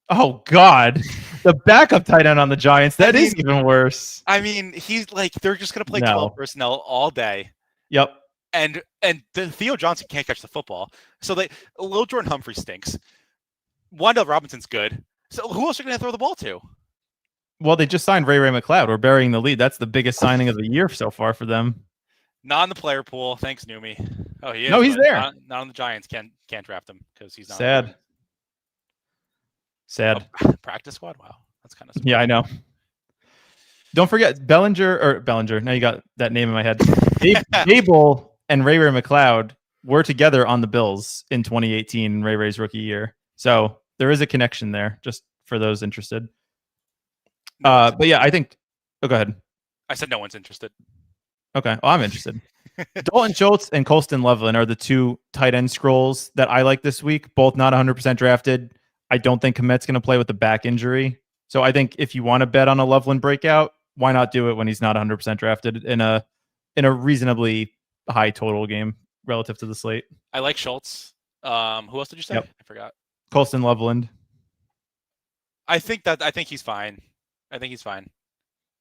Oh, God. The backup tight end on the Giants. That is even worse. I mean, he's like, they're just going to play 12 personnel all day. Yep. And the Theo Johnson can't catch the football. So Lil Jordan Humphrey stinks. Wandale Robinson's good. So who else are going to throw the ball to? Well, they just signed Ray McLeod. We're burying the lead. That's the biggest signing of the year so far for them. Not in the player pool. Thanks, Numi. Oh, he is. No, he's there. Not on the Giants. Can't draft him because he's not. Sad. Oh, practice squad. Wow, that's kind of. Yeah, I know. Don't forget Bellinger. Now you got that name in my head. Gable and Ray McLeod were together on the Bills in 2018, Ray's rookie year. So there is a connection there, just for those interested. But yeah, I think. Oh, go ahead. I said no one's interested. Okay. Well, I'm interested. Dalton Schultz and Colston Loveland are the two tight end scrolls that I like this week. Both not 100% drafted. I don't think Komet's going to play with the back injury. So I think if you want to bet on a Loveland breakout, why not do it when he's not 100% drafted in a reasonably high total game relative to the slate? I like Schultz. Who else did you say? Yep. I forgot. Colston Loveland. I think he's fine.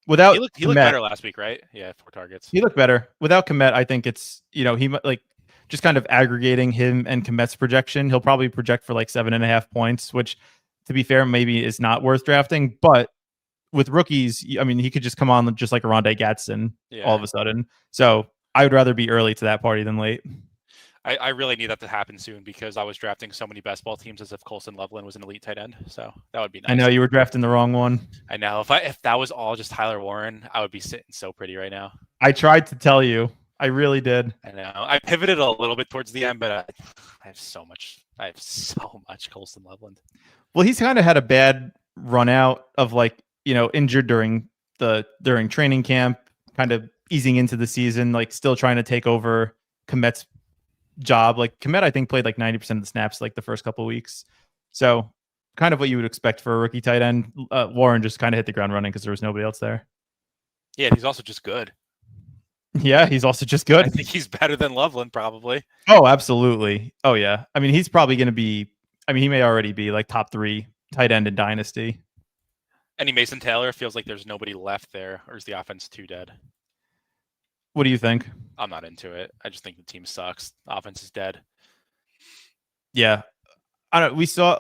Without he looked better last week, right? Yeah, 4 targets. He looked better. Without Komet, I think it's, he like just kind of aggregating him and Komet's projection. He'll probably project for like 7.5 points, which, to be fair, maybe is not worth drafting. But with rookies, I mean, he could just come on just like a Rondé Gadsden all of a sudden. So I would rather be early to that party than late. I really need that to happen soon because I was drafting so many best ball teams as if Colston Loveland was an elite tight end. So that would be nice. I know you were drafting the wrong one. I know. If that was all just Tyler Warren, I would be sitting so pretty right now. I tried to tell you. I really did. I know. I pivoted a little bit towards the end, but I have so much Colston Loveland. Well, he's kind of had a bad run out of injured during training camp, kind of easing into the season, like still trying to take over Komet's job. Like Komet, I think, played like 90% of the snaps like the first couple of weeks. So kind of what you would expect for a rookie tight end. Warren just kind of hit the ground running because there was nobody else there. Yeah, he's also just good. Yeah, he's also just good. I think he's better than Loveland, probably. Oh, absolutely. Oh, yeah. I mean, he's probably going to be, he may already be like top 3 tight end in Dynasty. Any Mason Taylor? Feels like there's nobody left there, or is the offense too dead? What do you think? I'm not into it. I just think the team sucks. The offense is dead. Yeah. I don't. We saw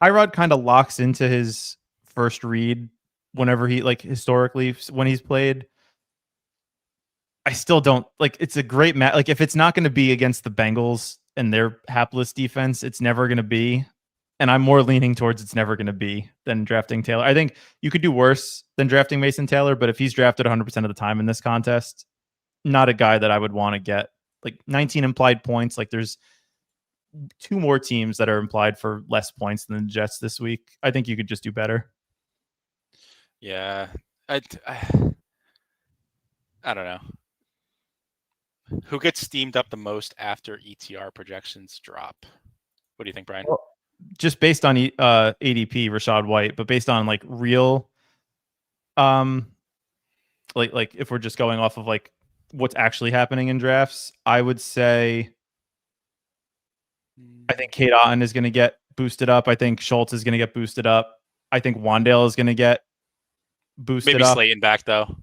Tyrod kind of locks into his first read whenever he historically when he's played. I still don't it's a great match. Like if it's not going to be against the Bengals and their hapless defense, it's never going to be. And I'm more leaning towards it's never going to be than drafting Taylor. I think you could do worse than drafting Mason Taylor, but if he's drafted 100% of the time in this contest, not a guy that I would want to get. 19 implied points. There's 2 more teams that are implied for less points than the Jets this week. I think you could just do better. Yeah. I don't know. Who gets steamed up the most after ETR projections drop? What do you think, Brian? Well, just based on ADP, Rashad White, but based on real, if we're just going off of what's actually happening in drafts, I would say I think Kate Otten is going to get boosted up. I think Schultz is going to get boosted up. I think Wandale is going to get boosted up. Maybe Slayton back though.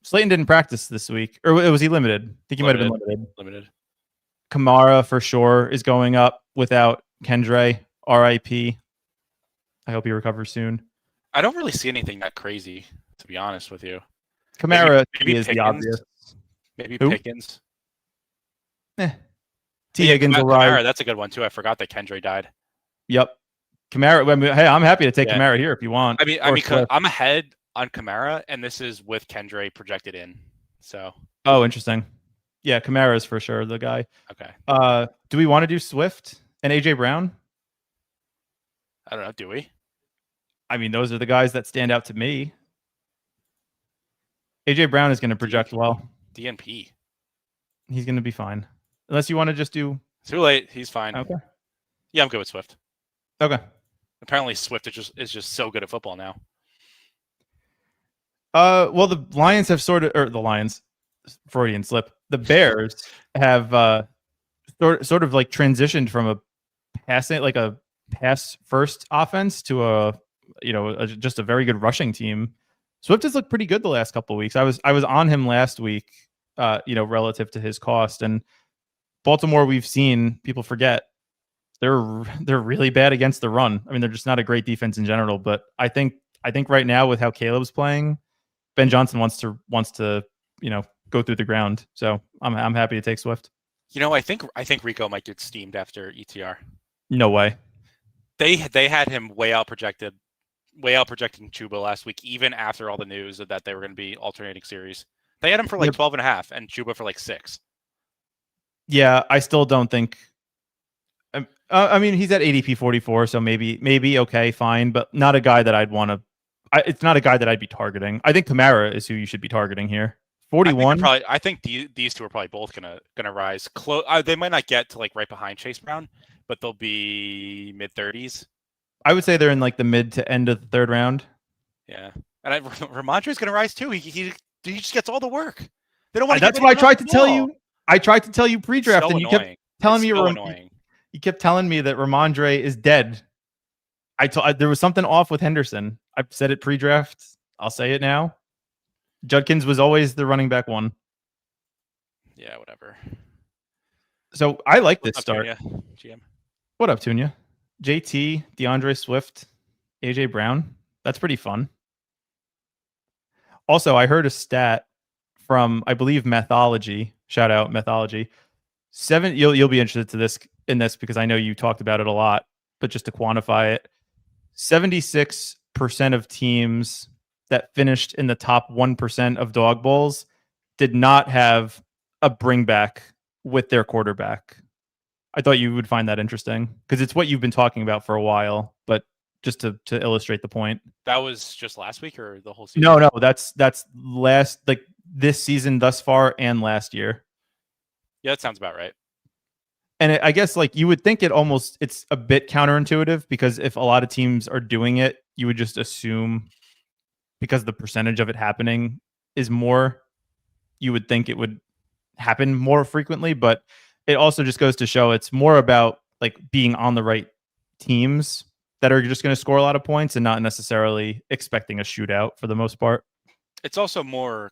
Slayton didn't practice this week, or was he limited? I think he might have been limited. Kamara for sure is going up without Kendre. RIP. I hope he recovers soon. I don't really see anything that crazy, to be honest with you. Kamara maybe is Pickens, the obvious. Maybe Who? Pickens. T. Higgins will Kamara, ride. that's a good one too. I forgot that Kendre died. Yep. Kamara. Hey, I'm happy to take Kamara here if you want. I mean, I'm ahead on Kamara, and this is with Kendre projected in. So. Oh, interesting. Yeah, Kamara's for sure the guy. Okay. Do we want to do Swift and AJ Brown? I don't know. Do we? I mean, those are the guys that stand out to me. AJ Brown is going to project well. DNP. He's going to be fine. Unless you want to just do. Too late. He's fine. Okay. Yeah, I'm good with Swift. Okay. Apparently, Swift is just so good at football now. Well, the Lions have the Lions, Freudian slip. The Bears have sort of like transitioned from a pass first offense to just a very good rushing team. Swift has looked pretty good the last couple of weeks. I was on him last week, relative to his cost. And Baltimore, we've seen, people forget, they're really bad against the run. I mean, they're just not a great defense in general. But I think right now with how Caleb's playing, Ben Johnson wants to go through the ground. So I'm happy to take Swift. I think Rico might get steamed after ETR. No way. They had him way out projecting Chuba last week, even after all the news that they were going to be alternating series. They had him for like 12.5 and Chuba for like 6. Yeah, I still don't think. I mean, he's at ADP 44, so maybe okay, fine, but not a guy that I'd want to. It's not a guy that I'd be targeting. I think Kamara is who you should be targeting here. 41. I think these two are probably both gonna rise. They might not get to like right behind Chase Brown, but they'll be mid-30s. I would say they're in like the mid to end of the third round. Yeah, and Ramondre's gonna rise too. He just gets all the work. They don't want. That's what I tried to tell you. I tried to tell you pre-draft, so and you kept telling me annoying. You kept telling me that Ramondre is dead. There was something off with Henderson. I said it pre-draft. I'll say it now. Judkins was always the running back one. Yeah, whatever. So I like this start. GM. What up, Tunya? JT, DeAndre Swift, AJ Brown. That's pretty fun. Also, I heard a stat from, I believe, Mathology. Shout out Mathology. You'll be interested in this because I know you talked about it a lot, but just to quantify it, 76% of teams that finished in the top 1% of dog bowls did not have a bring back with their quarterback. I thought you would find that interesting because it's what you've been talking about for a while, but just to illustrate the point. That was just last week or the whole season? No, that's last, like this season thus far and last year. Yeah, that sounds about right. And I guess like you would think it's a bit counterintuitive because if a lot of teams are doing it, you would just assume because the percentage of it happening is more, you would think it would happen more frequently. But it also just goes to show it's more about like being on the right teams that are just going to score a lot of points and not necessarily expecting a shootout for the most part. It's also more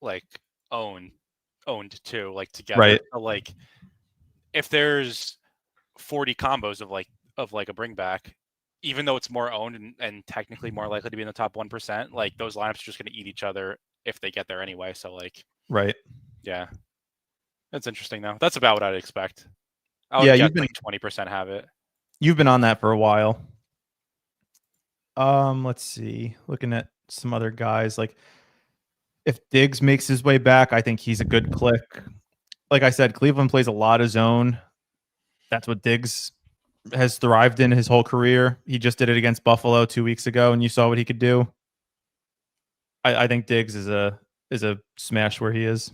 like owned too, like together. Right. So, like if there's 40 combos of like a bring back, even though it's more owned and technically more likely to be in the top 1%, like those lineups are just going to eat each other if they get there anyway. So like, right. Yeah. That's interesting though. That's about what I'd expect. You've been like 20% have it. You've been on that for a while. Let's see. Looking at some other guys, like if Diggs makes his way back, I think he's a good click. Like I said, Cleveland plays a lot of zone. That's what Diggs has thrived in his whole career. He just did it against Buffalo 2 weeks ago, and you saw what he could do. I think Diggs is a smash where he is.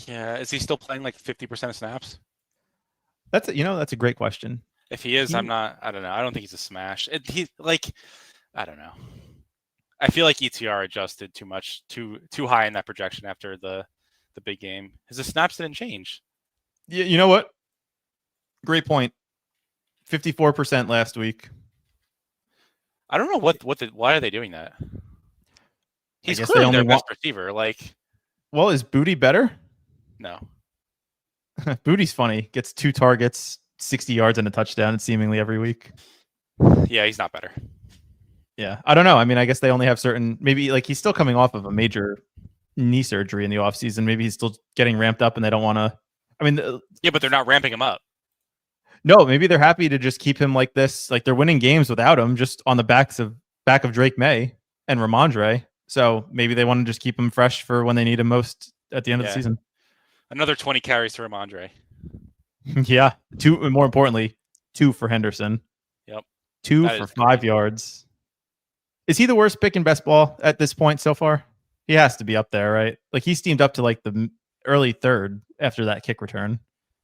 Yeah, is he still playing like 50% of snaps? That's a great question. If he is, I don't know. I don't think he's a smash. I don't know. I feel like ETR adjusted too much, too high in that projection after the big game. His snaps didn't change. Yeah, you know what? Great point. 54% last week. I don't know why are they doing that? He's guess clearly their best receiver. Like, well, is Booty better? No. Booty's funny. Gets 2 targets, 60 yards and a touchdown seemingly every week. Yeah, he's not better. Yeah, I don't know. I mean, I guess they only have certain, maybe like he's still coming off of a major knee surgery in the offseason. Maybe he's still getting ramped up and they don't want to. I mean, yeah, but they're not ramping him up. No, maybe they're happy to just keep him like this. Like they're winning games without him, just on the back of Drake May and Ramondre. So maybe they want to just keep him fresh for when they need him most at the end of the season. Another 20 carries to Ramondre. Yeah, 2. More importantly, 2 for Henderson. Yep, 2 for 5 yards. Is he the worst pick in best ball at this point so far? He has to be up there, right? Like he steamed up to like the early 3rd after that kick return.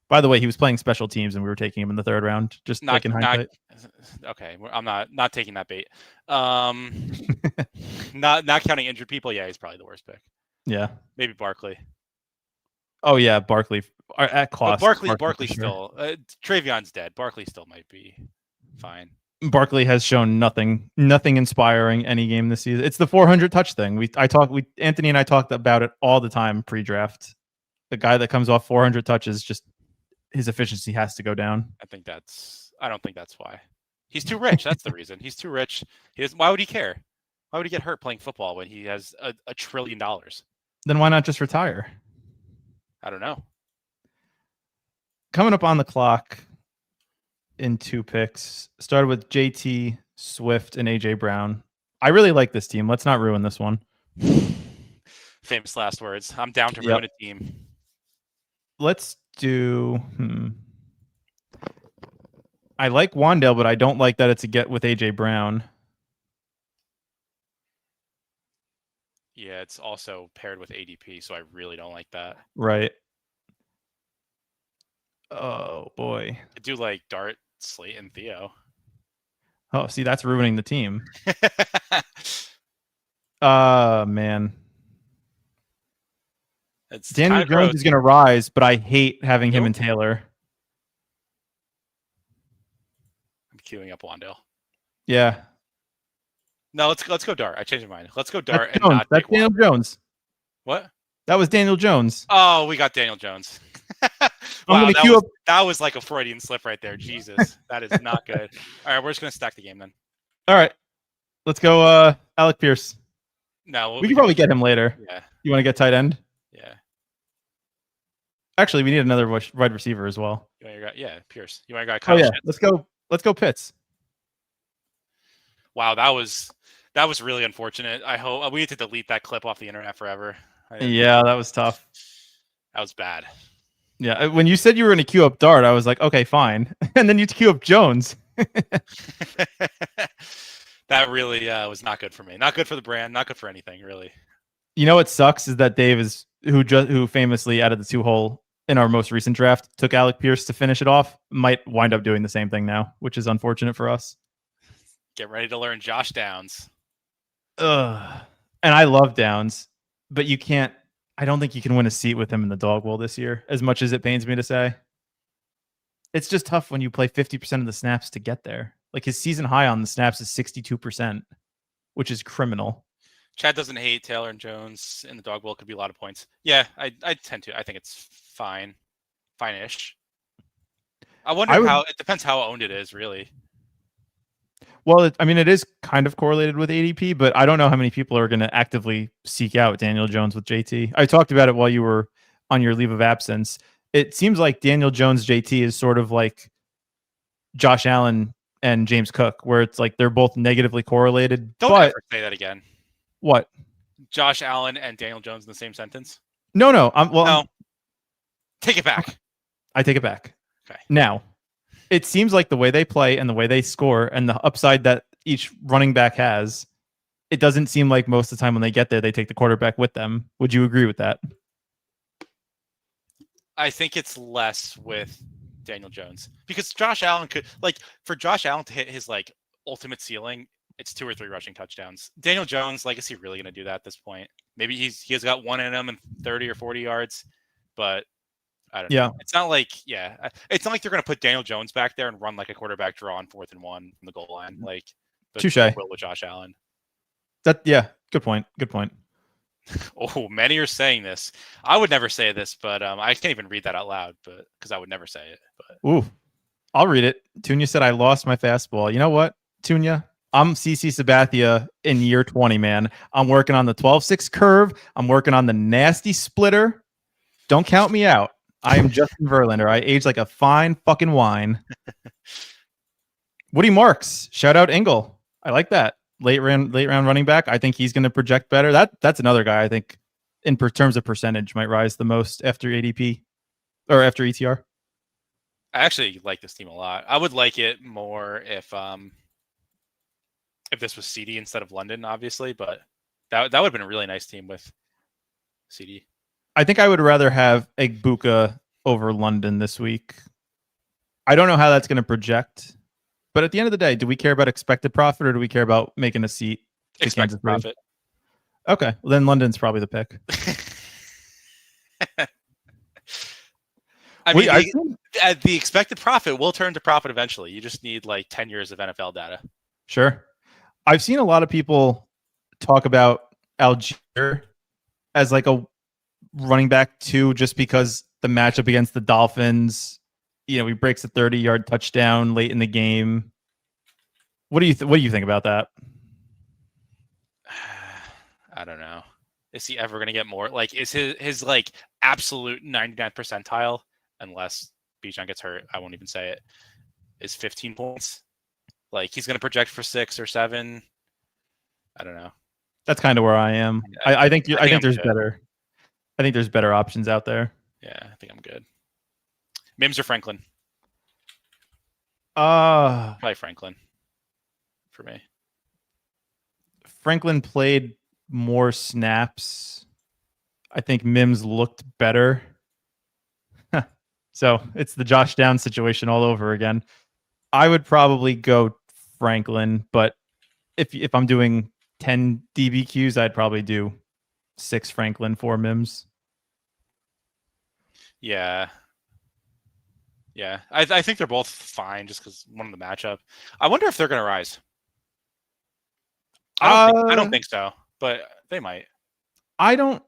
By the way, he was playing special teams and we were taking him in the 3rd round. Just like in hindsight. Okay, I'm not taking that bait. Not counting injured people. Yeah, he's probably the worst pick. Yeah, maybe Barkley. Oh yeah, Barkley at cost. Barkley still. Travion's dead. Barkley still might be fine. Barkley has shown nothing inspiring any game this season. It's the 400 touch thing. Anthony and I talked about it all the time pre-draft. The guy that comes off 400 touches, just his efficiency has to go down. I don't think that's why. He's too rich. That's the reason. He's too rich. Why would he care? Why would he get hurt playing football when he has $1 trillion? Then why not just retire? I don't know. Coming up on the clock in 2 picks, started with JT, Swift, and AJ Brown. I really like this team. Let's not ruin this one. Famous last words. I'm down to ruin a team. Let's do. I like Wandale, but I don't like that it's a get with AJ Brown. Yeah, it's also paired with ADP, so I really don't like that. Right. Oh boy. I do like Dart, Slayton, Theo. Oh, see, that's ruining the team. Man. Daniel Jones is going to rise, but I hate having him and Taylor. I'm queuing up Wandale. Yeah. No, let's go Dart. I changed my mind. Let's go Dart. That's Daniel Jones. What? That was Daniel Jones. Oh, we got Daniel Jones. Wow, that was like a Freudian slip right there. Jesus, that is not good. All right, we're just gonna stack the game then. All right, let's go. Alec Pierce. No, we can probably get him later. Yeah. You want to get tight end? Yeah. Actually, we need another wide receiver as well. Pierce. You want to go Kyle? Yeah, let's go Pitts. Wow, that was really unfortunate. I hope we had to delete that clip off the internet forever. Yeah, that was tough. That was bad. Yeah, when you said you were going to queue up Dart, I was like, okay, fine. And then you queue up Jones. That really was not good for me. Not good for the brand. Not good for anything, really. You know what sucks is that Dave who famously added the 2-hole in our most recent draft, took Alec Pierce to finish it off, might wind up doing the same thing now, which is unfortunate for us. Get ready to learn Josh Downs. And I love Downs, but you can't. I don't think you can win a seat with him in the dog bowl this year, as much as it pains me to say. It's just tough when you play 50% of the snaps to get there. Like his season high on the snaps is 62%, which is criminal. Chad doesn't hate Taylor and Jones in the dog bowl. Could be a lot of points. Yeah, I tend to. I think it's fine. Fine-ish. I wonder it depends how owned it is, really. Well, it is kind of correlated with ADP, but I don't know how many people are going to actively seek out Daniel Jones with JT. I talked about it while you were on your leave of absence. It seems like Daniel Jones JT is sort of like Josh Allen and James Cook, where it's like they're both negatively correlated. Don't ever say that again. What? Josh Allen and Daniel Jones in the same sentence? No. No. Take it back. I take it back. Okay. Now, it seems like the way they play and the way they score and the upside that each running back has, it doesn't seem like most of the time when they get there, they take the quarterback with them. Would you agree with that? I think it's less with Daniel Jones because Josh Allen for Josh Allen to hit his ultimate ceiling, it's 2 or 3 rushing touchdowns. Daniel Jones, is he really going to do that at this point? Maybe he has got one in him and 30 or 40 yards, but I don't know. It's not like they're going to put Daniel Jones back there and run a quarterback draw on 4th and 1 from the goal line. Touche. Will with Josh Allen. Good point. Oh, many are saying this. I would never say this, but I can't even read that out loud, but because I would never say it. But ooh, I'll read it. Tunya said, "I lost my fastball." You know what, Tunya? I'm CC Sabathia in year 20, man. I'm working on the 12-6 curve. I'm working on the nasty splitter. Don't count me out. I am Justin Verlander. I age like a fine fucking wine. Woody Marks. Shout out Engel. I like that. Late round running back. I think he's going to project better. That's another guy I think in terms of percentage might rise the most after ADP or after ETR? I actually like this team a lot. I would like it more if this was CD instead of London, obviously, but that would have been a really nice team with CD. I think I would rather have Egbuka over London this week. I don't know how that's going to project, but at the end of the day, do we care about expected profit or do we care about making a seat to Expected profit. Okay, well, then London's probably the pick. I mean, the expected profit will turn to profit eventually. You just need like 10 years of NFL data. Sure. I've seen a lot of people talk about Algier as like a running back too, just because the matchup against the Dolphins, you know, he breaks a 30-yard touchdown late in the game. What do you think about that? I don't know. Is he ever going to get more? Like, is his like absolute 99th percentile, unless Bijan gets hurt, I won't even say it, is 15 points? Like, he's going to project for 6 or 7. I don't know. That's kind of where I am. I think there's better. I think there's better options out there. Yeah, I think I'm good. Mims or Franklin? Probably Franklin for me. Franklin played more snaps. I think Mims looked better. So it's the Josh Downs situation all over again. I would probably go Franklin, but if I'm doing 10 DBQs, I'd probably do 6 Franklin, 4 Mims. Yeah. I think they're both fine just because one of the matchup. I wonder if they're going to rise. I don't think so, but they might. I don't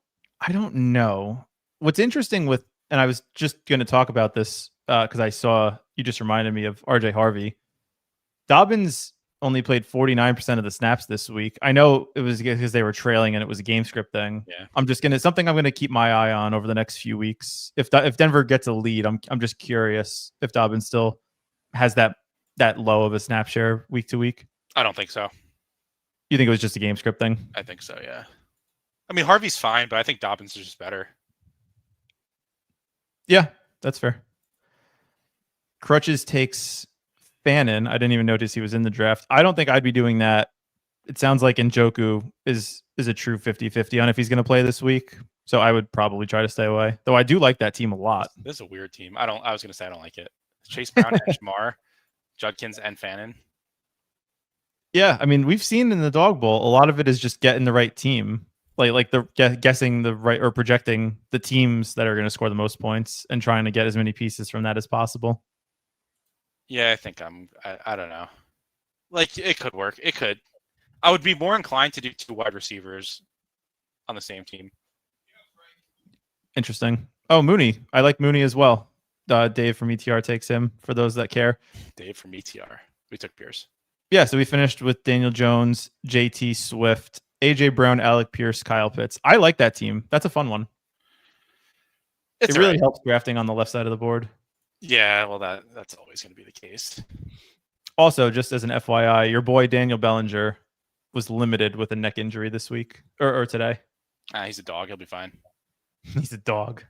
know. What's interesting with, and I was just going to talk about this because I saw you just reminded me of RJ Harvey. Dobbins only played 49% of the snaps this week. I know it was because they were trailing and it was a game script thing. Yeah. I'm going to keep my eye on over the next few weeks. If Denver gets a lead, I'm just curious if Dobbins still has that low of a snap share week to week. I don't think so. You think it was just a game script thing? I think so, yeah. I mean, Harvey's fine, but I think Dobbins is just better. Yeah, that's fair. Crutches takes Fannin. I didn't even notice he was in the draft. I don't think I'd be doing that. It sounds like Njoku is a true 50-50 on if he's going to play this week. So I would probably try to stay away. Though I do like that team a lot. This is a weird team. I was going to say I don't like it. Chase Brown, and Shamar, Judkins, and Fannin. Yeah, I mean, we've seen in the Dog Bowl, a lot of it is just getting the right team. Like guessing the right or projecting the teams that are going to score the most points and trying to get as many pieces from that as possible. Yeah, I think I don't know. Like, it could work. It could. I would be more inclined to do 2 wide receivers on the same team. Interesting. Oh, Mooney. I like Mooney as well. Dave from ETR takes him for those that care. Dave from ETR. We took Pierce. Yeah, so we finished with Daniel Jones, JT Swift, AJ Brown, Alec Pierce, Kyle Pitts. I like that team. That's a fun one. It really helps drafting on the left side of the board. Yeah, well, that's always going to be the case. Also, just as an FYI, your boy Daniel Bellinger was limited with a neck injury this week or today. He's a dog. He'll be fine. He's a dog.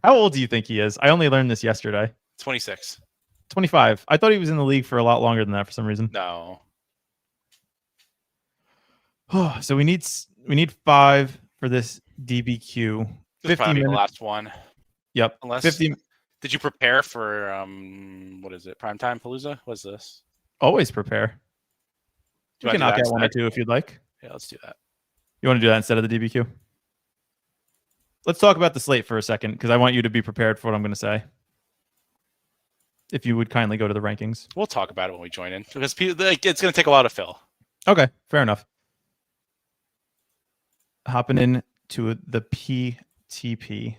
How old do you think he is? I only learned this yesterday. 26. 25. I thought he was in the league for a lot longer than that for some reason. No. So we need 5 for this DBQ. This 50 minutes. The last one. Yep. Unless 50. Did you prepare for what is it? Primetime Palooza? What's this? Always prepare. You can knock out 1 or 2 if you'd like. Yeah, let's do that. You want to do that instead of the DBQ? Let's talk about the slate for a second because I want you to be prepared for what I'm going to say. If you would kindly go to the rankings. We'll talk about it when we join in because it's going to take a while to fill. Okay, fair enough. Hopping in to the PTP.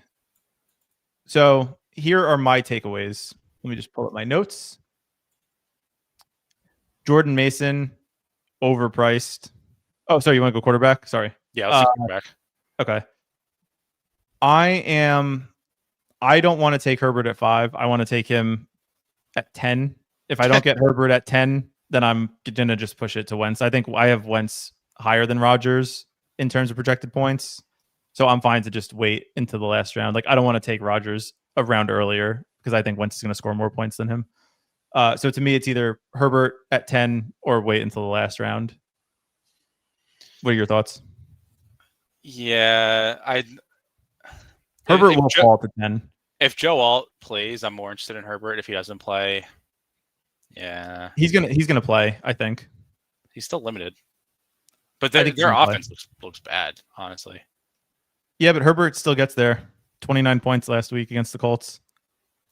So here are my takeaways. Let me just pull up my notes. Jordan Mason, overpriced. Oh, sorry, you want to go quarterback? Sorry. Yeah, let's do quarterback. Okay. I don't want to take Herbert at 5. I want to take him at 10. If I don't get Herbert at 10, then I'm going to just push it to Wentz. I think I have Wentz higher than Rodgers in terms of projected points. So I'm fine to just wait into the last round. Like I don't want to take Rodgers a round earlier because I think Wentz is going to score more points than him. So to me, it's either Herbert at 10 or wait until the last round. What are your thoughts? Yeah, Herbert will fall to 10. If Joe Alt plays, I'm more interested in Herbert. If he doesn't play, yeah, he's gonna play. I think he's still limited, but their offense looks bad, honestly. Yeah, but Herbert still gets there. 29 points last week against the Colts.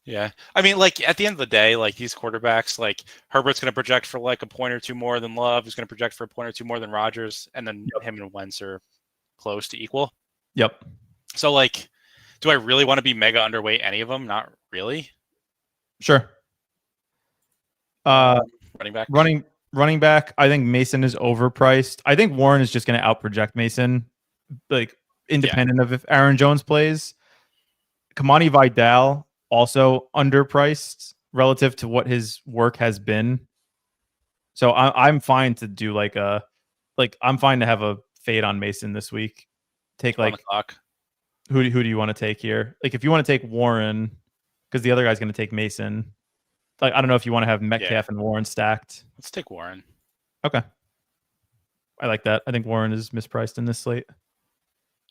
Yeah, I mean, like at the end of the day, like these quarterbacks, like Herbert's going to project for like a point or two more than Love. He's going to project for a point or two more than Rodgers, and then him and Wentz are close to equal. Yep. So like, do I really want to be mega underweight any of them? Not really. Sure. Running back. Running back. I think Mason is overpriced. I think Warren is just going to outproject Mason, like independent of if Aaron Jones plays. Kamani Vidal also underpriced relative to what his work has been. So I'm fine to do I'm fine to have a fade on Mason this week. Take like who do you want to take here? Like if you want to take Warren, because the other guy's going to take Mason. Like I don't know if you want to have Metcalf and Warren stacked. Let's take Warren. Okay. I like that. I think Warren is mispriced in this slate.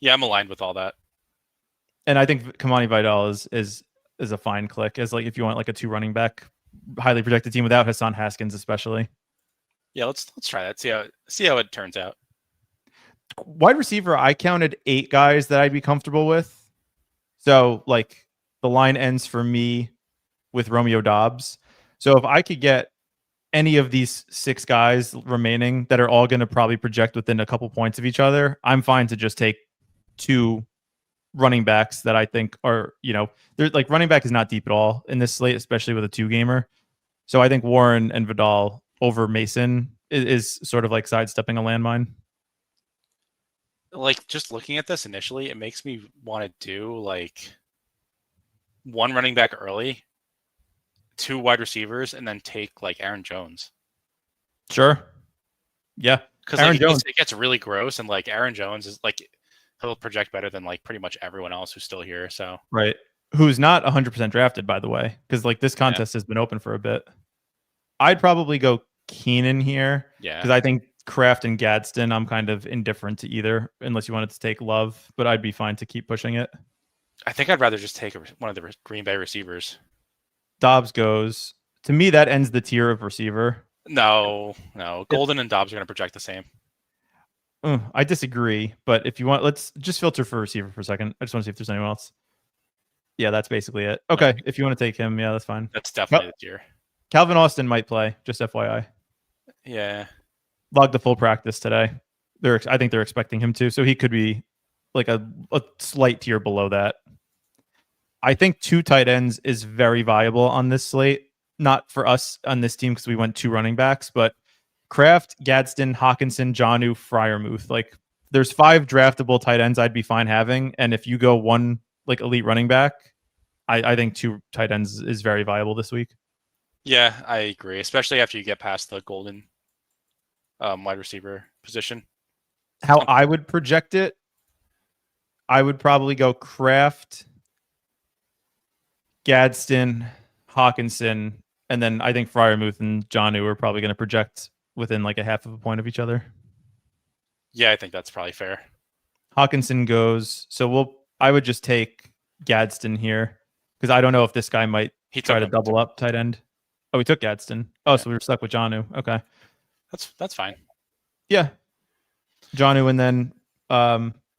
Yeah, I'm aligned with all that. And I think Kamani Vidal is a fine click as like if you want like a 2 running back highly projected team without Hassan Haskins especially. Yeah, let's try that. See how it turns out. Wide receiver, I counted 8 guys that I'd be comfortable with. So like the line ends for me with Romeo Doubs. So if I could get any of these 6 guys remaining that are all going to probably project within a couple points of each other, I'm fine to just take 2 running backs that I think are, they're like running back is not deep at all in this slate, especially with a 2-gamer. So I think Warren and Vidal over Mason is sort of like sidestepping a landmine. Like just looking at this initially, it makes me want to do like 1 running back early, 2 wide receivers, and then take like Aaron Jones. Sure. Yeah. Because like, it gets really gross, and like Aaron Jones is like he'll project better than like pretty much everyone else who's still here. So right, who's not 100% drafted, by the way, because like this contest has been open for a bit. I'd probably go Keenan here, because I think Kraft and Gadsden, I'm kind of indifferent to either, unless you wanted to take Love, but I'd be fine to keep pushing it. I think I'd rather just take one of the Green Bay receivers. Dobbs goes. To me, that ends the tier of receiver. No. Golden and Dobbs are going to project the same. I disagree, but if you want, let's just filter for receiver for a second. I just want to see if there's anyone else. Yeah, that's basically it. Okay, if you want to take him, yeah, that's fine. That's definitely the tier. Calvin Austin might play, just FYI. Yeah. Logged the full practice today. I think they're expecting him to, so he could be like a slight tier below that. I think 2 tight ends is very viable on this slate. Not for us on this team because we went 2 running backs, but Kraft, Gadsden, Hawkinson, Jonnu, Freiermuth. Like there's 5 draftable tight ends I'd be fine having. And if you go 1 like elite running back, I think 2 tight ends is very viable this week. Yeah, I agree, especially after you get past the Golden wide receiver position. How I would project it, I would probably go Kraft, Gadsden, Hawkinson, and then I think Freiermuth and Jonnu are probably going to project within like a half of a point of each other. Yeah, I think that's probably fair. Hawkinson goes. So I would just take Gadsden here because I don't know if this guy might try to double up tight end. Oh, we took Gadsden. Oh, so we were stuck with Jonnu. Okay. That's fine. Yeah. Jonnu, and then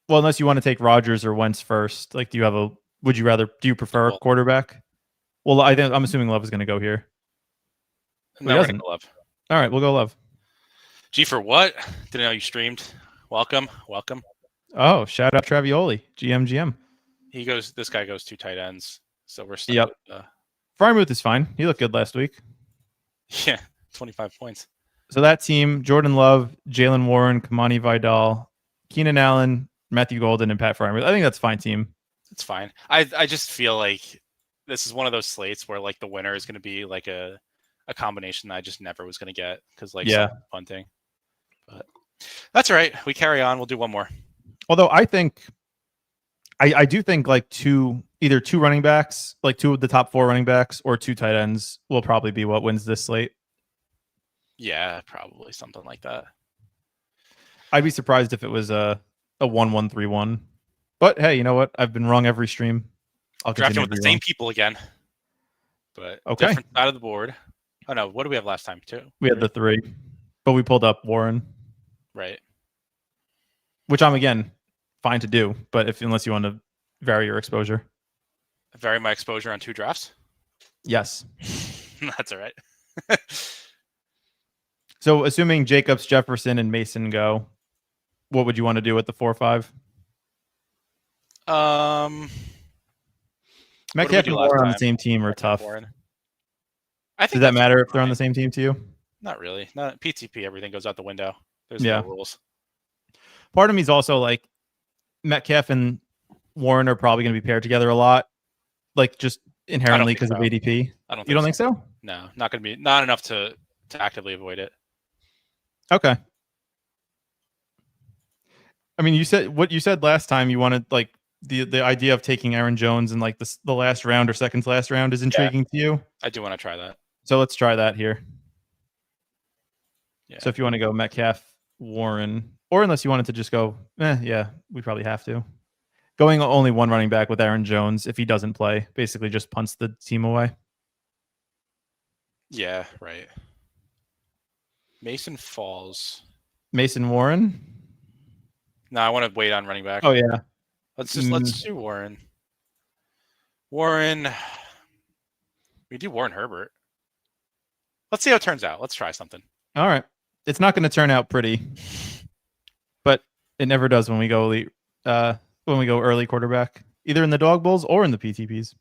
unless you want to take Rodgers or Wentz first, like do you prefer a quarterback? Well, I'm assuming Love is going to go here. No, we're going to Love. All right, we'll go Love. G for what? Didn't know you streamed. Welcome. Oh, shout out Travioli, GM. This guy goes 2 tight ends. So we're stuck with Freiermuth is fine. He looked good last week. Yeah, 25 points. So that team, Jordan Love, Jalen Warren, Kamani Vidal, Keenan Allen, Matthew Golden, and Pat Freiermuth. I think that's a fine team. It's fine. I just feel like this is one of those slates where like the winner is going to be like a combination that I just never was going to get because punting. But that's all right. We carry on. We'll do one more. Although I think I do think like either two running backs, like two of the top 4 running backs, or 2 tight ends will probably be what wins this slate. Yeah, probably something like that. I'd be surprised if it was a 1-1-3-1. But hey, you know what? I've been wrong every stream. I'll Drafting continue with to the be same wrong. people again, but Okay. different side of the board. Oh no, what did we have last time too? We had the 3, but we pulled up Warren, Right. which I'm again fine to do, but unless you want to vary your exposure. Vary my exposure on 2 drafts. Yes. That's all right. So assuming Jacobs, Jefferson, and Mason go, what would you want to do with the 4-5? Metcalf and Warren on the same team are tough. I think Does that matter if they're on the same team to you? Not really. Not PTP. Everything goes out the window. There's Yeah. no rules. Part of me is also like Metcalf and Warren are probably going to be paired together a lot, like just inherently because of ADP. You don't think so? No, not going to be. Not enough to actively avoid it. Okay. I mean, you said last time you wanted like the idea of taking Aaron Jones in like the last round or second to last round is intriguing to you. I do want to try that. So let's try that here. Yeah. So if you want to go Metcalf, Warren, or unless you wanted to just go, yeah, we probably have to. Going only one running back with Aaron Jones, if he doesn't play, basically just punts the team away. Yeah, right. Mason falls. Mason Warren? No, I want to wait on running back. Oh, yeah. Let's do Warren. We do Warren Herbert. Let's see how it turns out. Let's try something. All right. It's not going to turn out pretty, but it never does when we go elite. When we go early quarterback, either in the dog bowls or in the PTPs.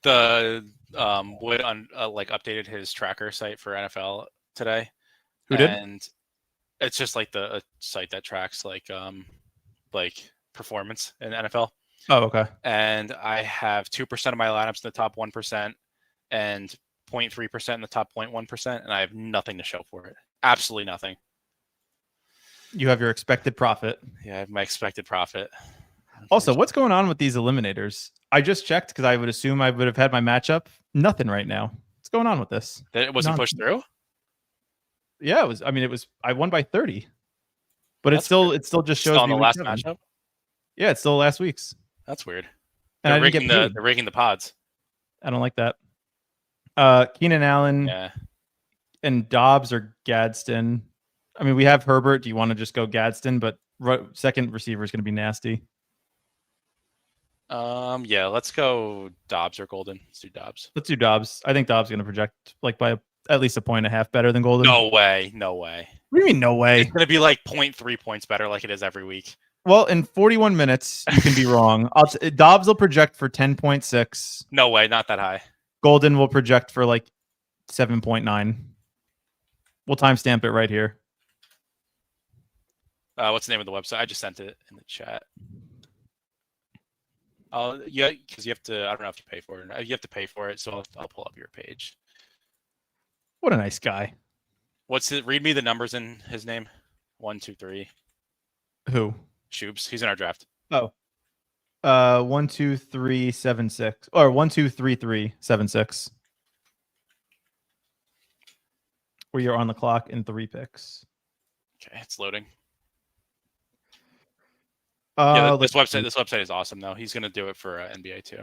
The Wood updated his tracker site for NFL today. Who did? And it's just like a site that tracks like performance in NFL. Oh, okay. And I have 2% of my lineups in the top 1% and 0.3% in the top 0.1%, and I have nothing to show for it. Absolutely nothing. You have your expected profit. Yeah, I have my expected profit. Also, what's going on with these eliminators? I just checked because I would assume I would have had my matchup. Nothing right now. What's going on with this? That it wasn't pushed through? Yeah, it was. I mean, I won by 30. But it still just shows still on me the last 7. matchup? Yeah, it's still last week's. That's weird. And they're rigging the pods. I don't like that. Keenan Allen and Dobbs or Gadsden. I mean, we have Herbert. Do you want to just go Gadsden? But second receiver is going to be nasty. Yeah, let's go Dobbs or Golden. Let's do Dobbs. Let's do Dobbs. I think Dobbs is going to project like by at least 1.5 points better than Golden. No way. What do you mean no way? It's going to be like 0.3 points better like it is every week. Well, in 41 minutes, you can be wrong. Dobbs will project for 10.6. No way, not that high. Golden will project for like 7.9. We'll timestamp it right here. What's the name of the website? I just sent it in the chat. Yeah, because you have to. I don't know if you pay for it. You have to pay for it, so I'll pull up your page. What a nice guy. What's it? Read me the numbers in his name. 1, 2, 3. Who? Shoobs. He's in our draft. Oh. 1, 2, 3, 7, 6. Or 1, 2, 3, 3, 7, 6. Where you're on the clock in 3 picks. Okay, it's loading. This website is awesome though. He's gonna do it for NBA too.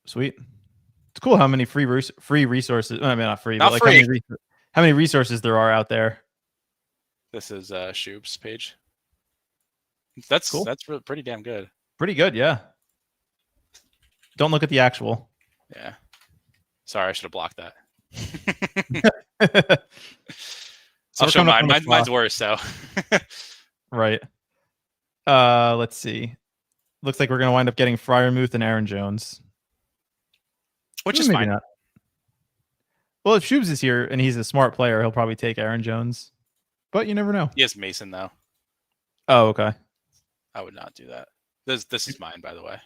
Sweet. It's cool how many free resources. I mean, not free, not but free. Like how many resources there are out there. This is Shoob's page. That's cool. That's pretty damn good. Pretty good, yeah. Don't look at the actual. Yeah. Sorry, I should have blocked that. So I'll show mine. Mine's worse, so. Right. Let's see. Looks like we're gonna wind up getting Freiermuth and Aaron Jones. Which is fine. Not. Well, if Shoobs is here and he's a smart player, he'll probably take Aaron Jones. But you never know. He has Mason though. Oh, okay. I would not do that. This is mine, by the way.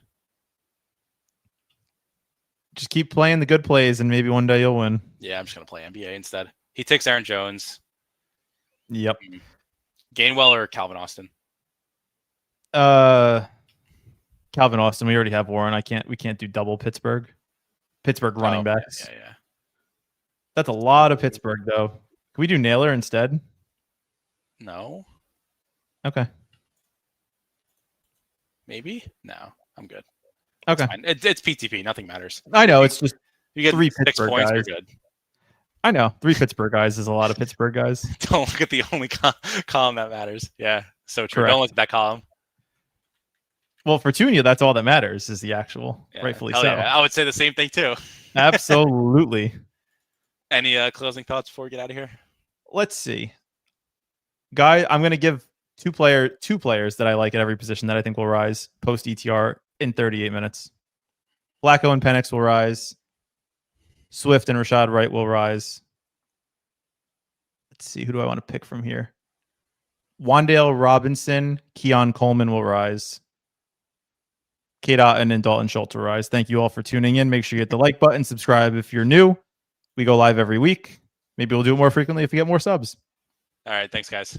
Just keep playing the good plays and maybe one day you'll win. Yeah, I'm just gonna play NBA instead. He takes Aaron Jones. Yep. Gainwell or Calvin Austin? Calvin Austin. We already have Warren. We can't do double Pittsburgh. Pittsburgh running backs. Yeah. That's a lot of Pittsburgh, though. Can we do Naylor instead? No. Okay. Maybe? No. I'm good. Okay. It's PTP. Nothing matters. I know. It's just you get 3 6 Pittsburgh points. guys. You're good. I know. 3 Pittsburgh guys is a lot of Pittsburgh guys. Don't look at the only column that matters. Yeah. So true. Correct. Don't look at that column. Well, for Tunia, that's all that matters is the actual. Yeah, Rightfully so. Yeah. I would say the same thing too. Absolutely. Any closing thoughts before we get out of here? Let's see. Guy, I'm going to give two players that I like at every position that I think will rise post ETR in 38 minutes. Flacco and Penix will rise. Swift and Rashad Wright will rise. Let's see. Who do I want to pick from here? Wandale Robinson, Keon Coleman will rise. Kate Otten and Dalton Schultz will rise. Thank you all for tuning in. Make sure you hit the like button, subscribe if you're new. We go live every week. Maybe we'll do it more frequently if we get more subs. All right. Thanks, guys.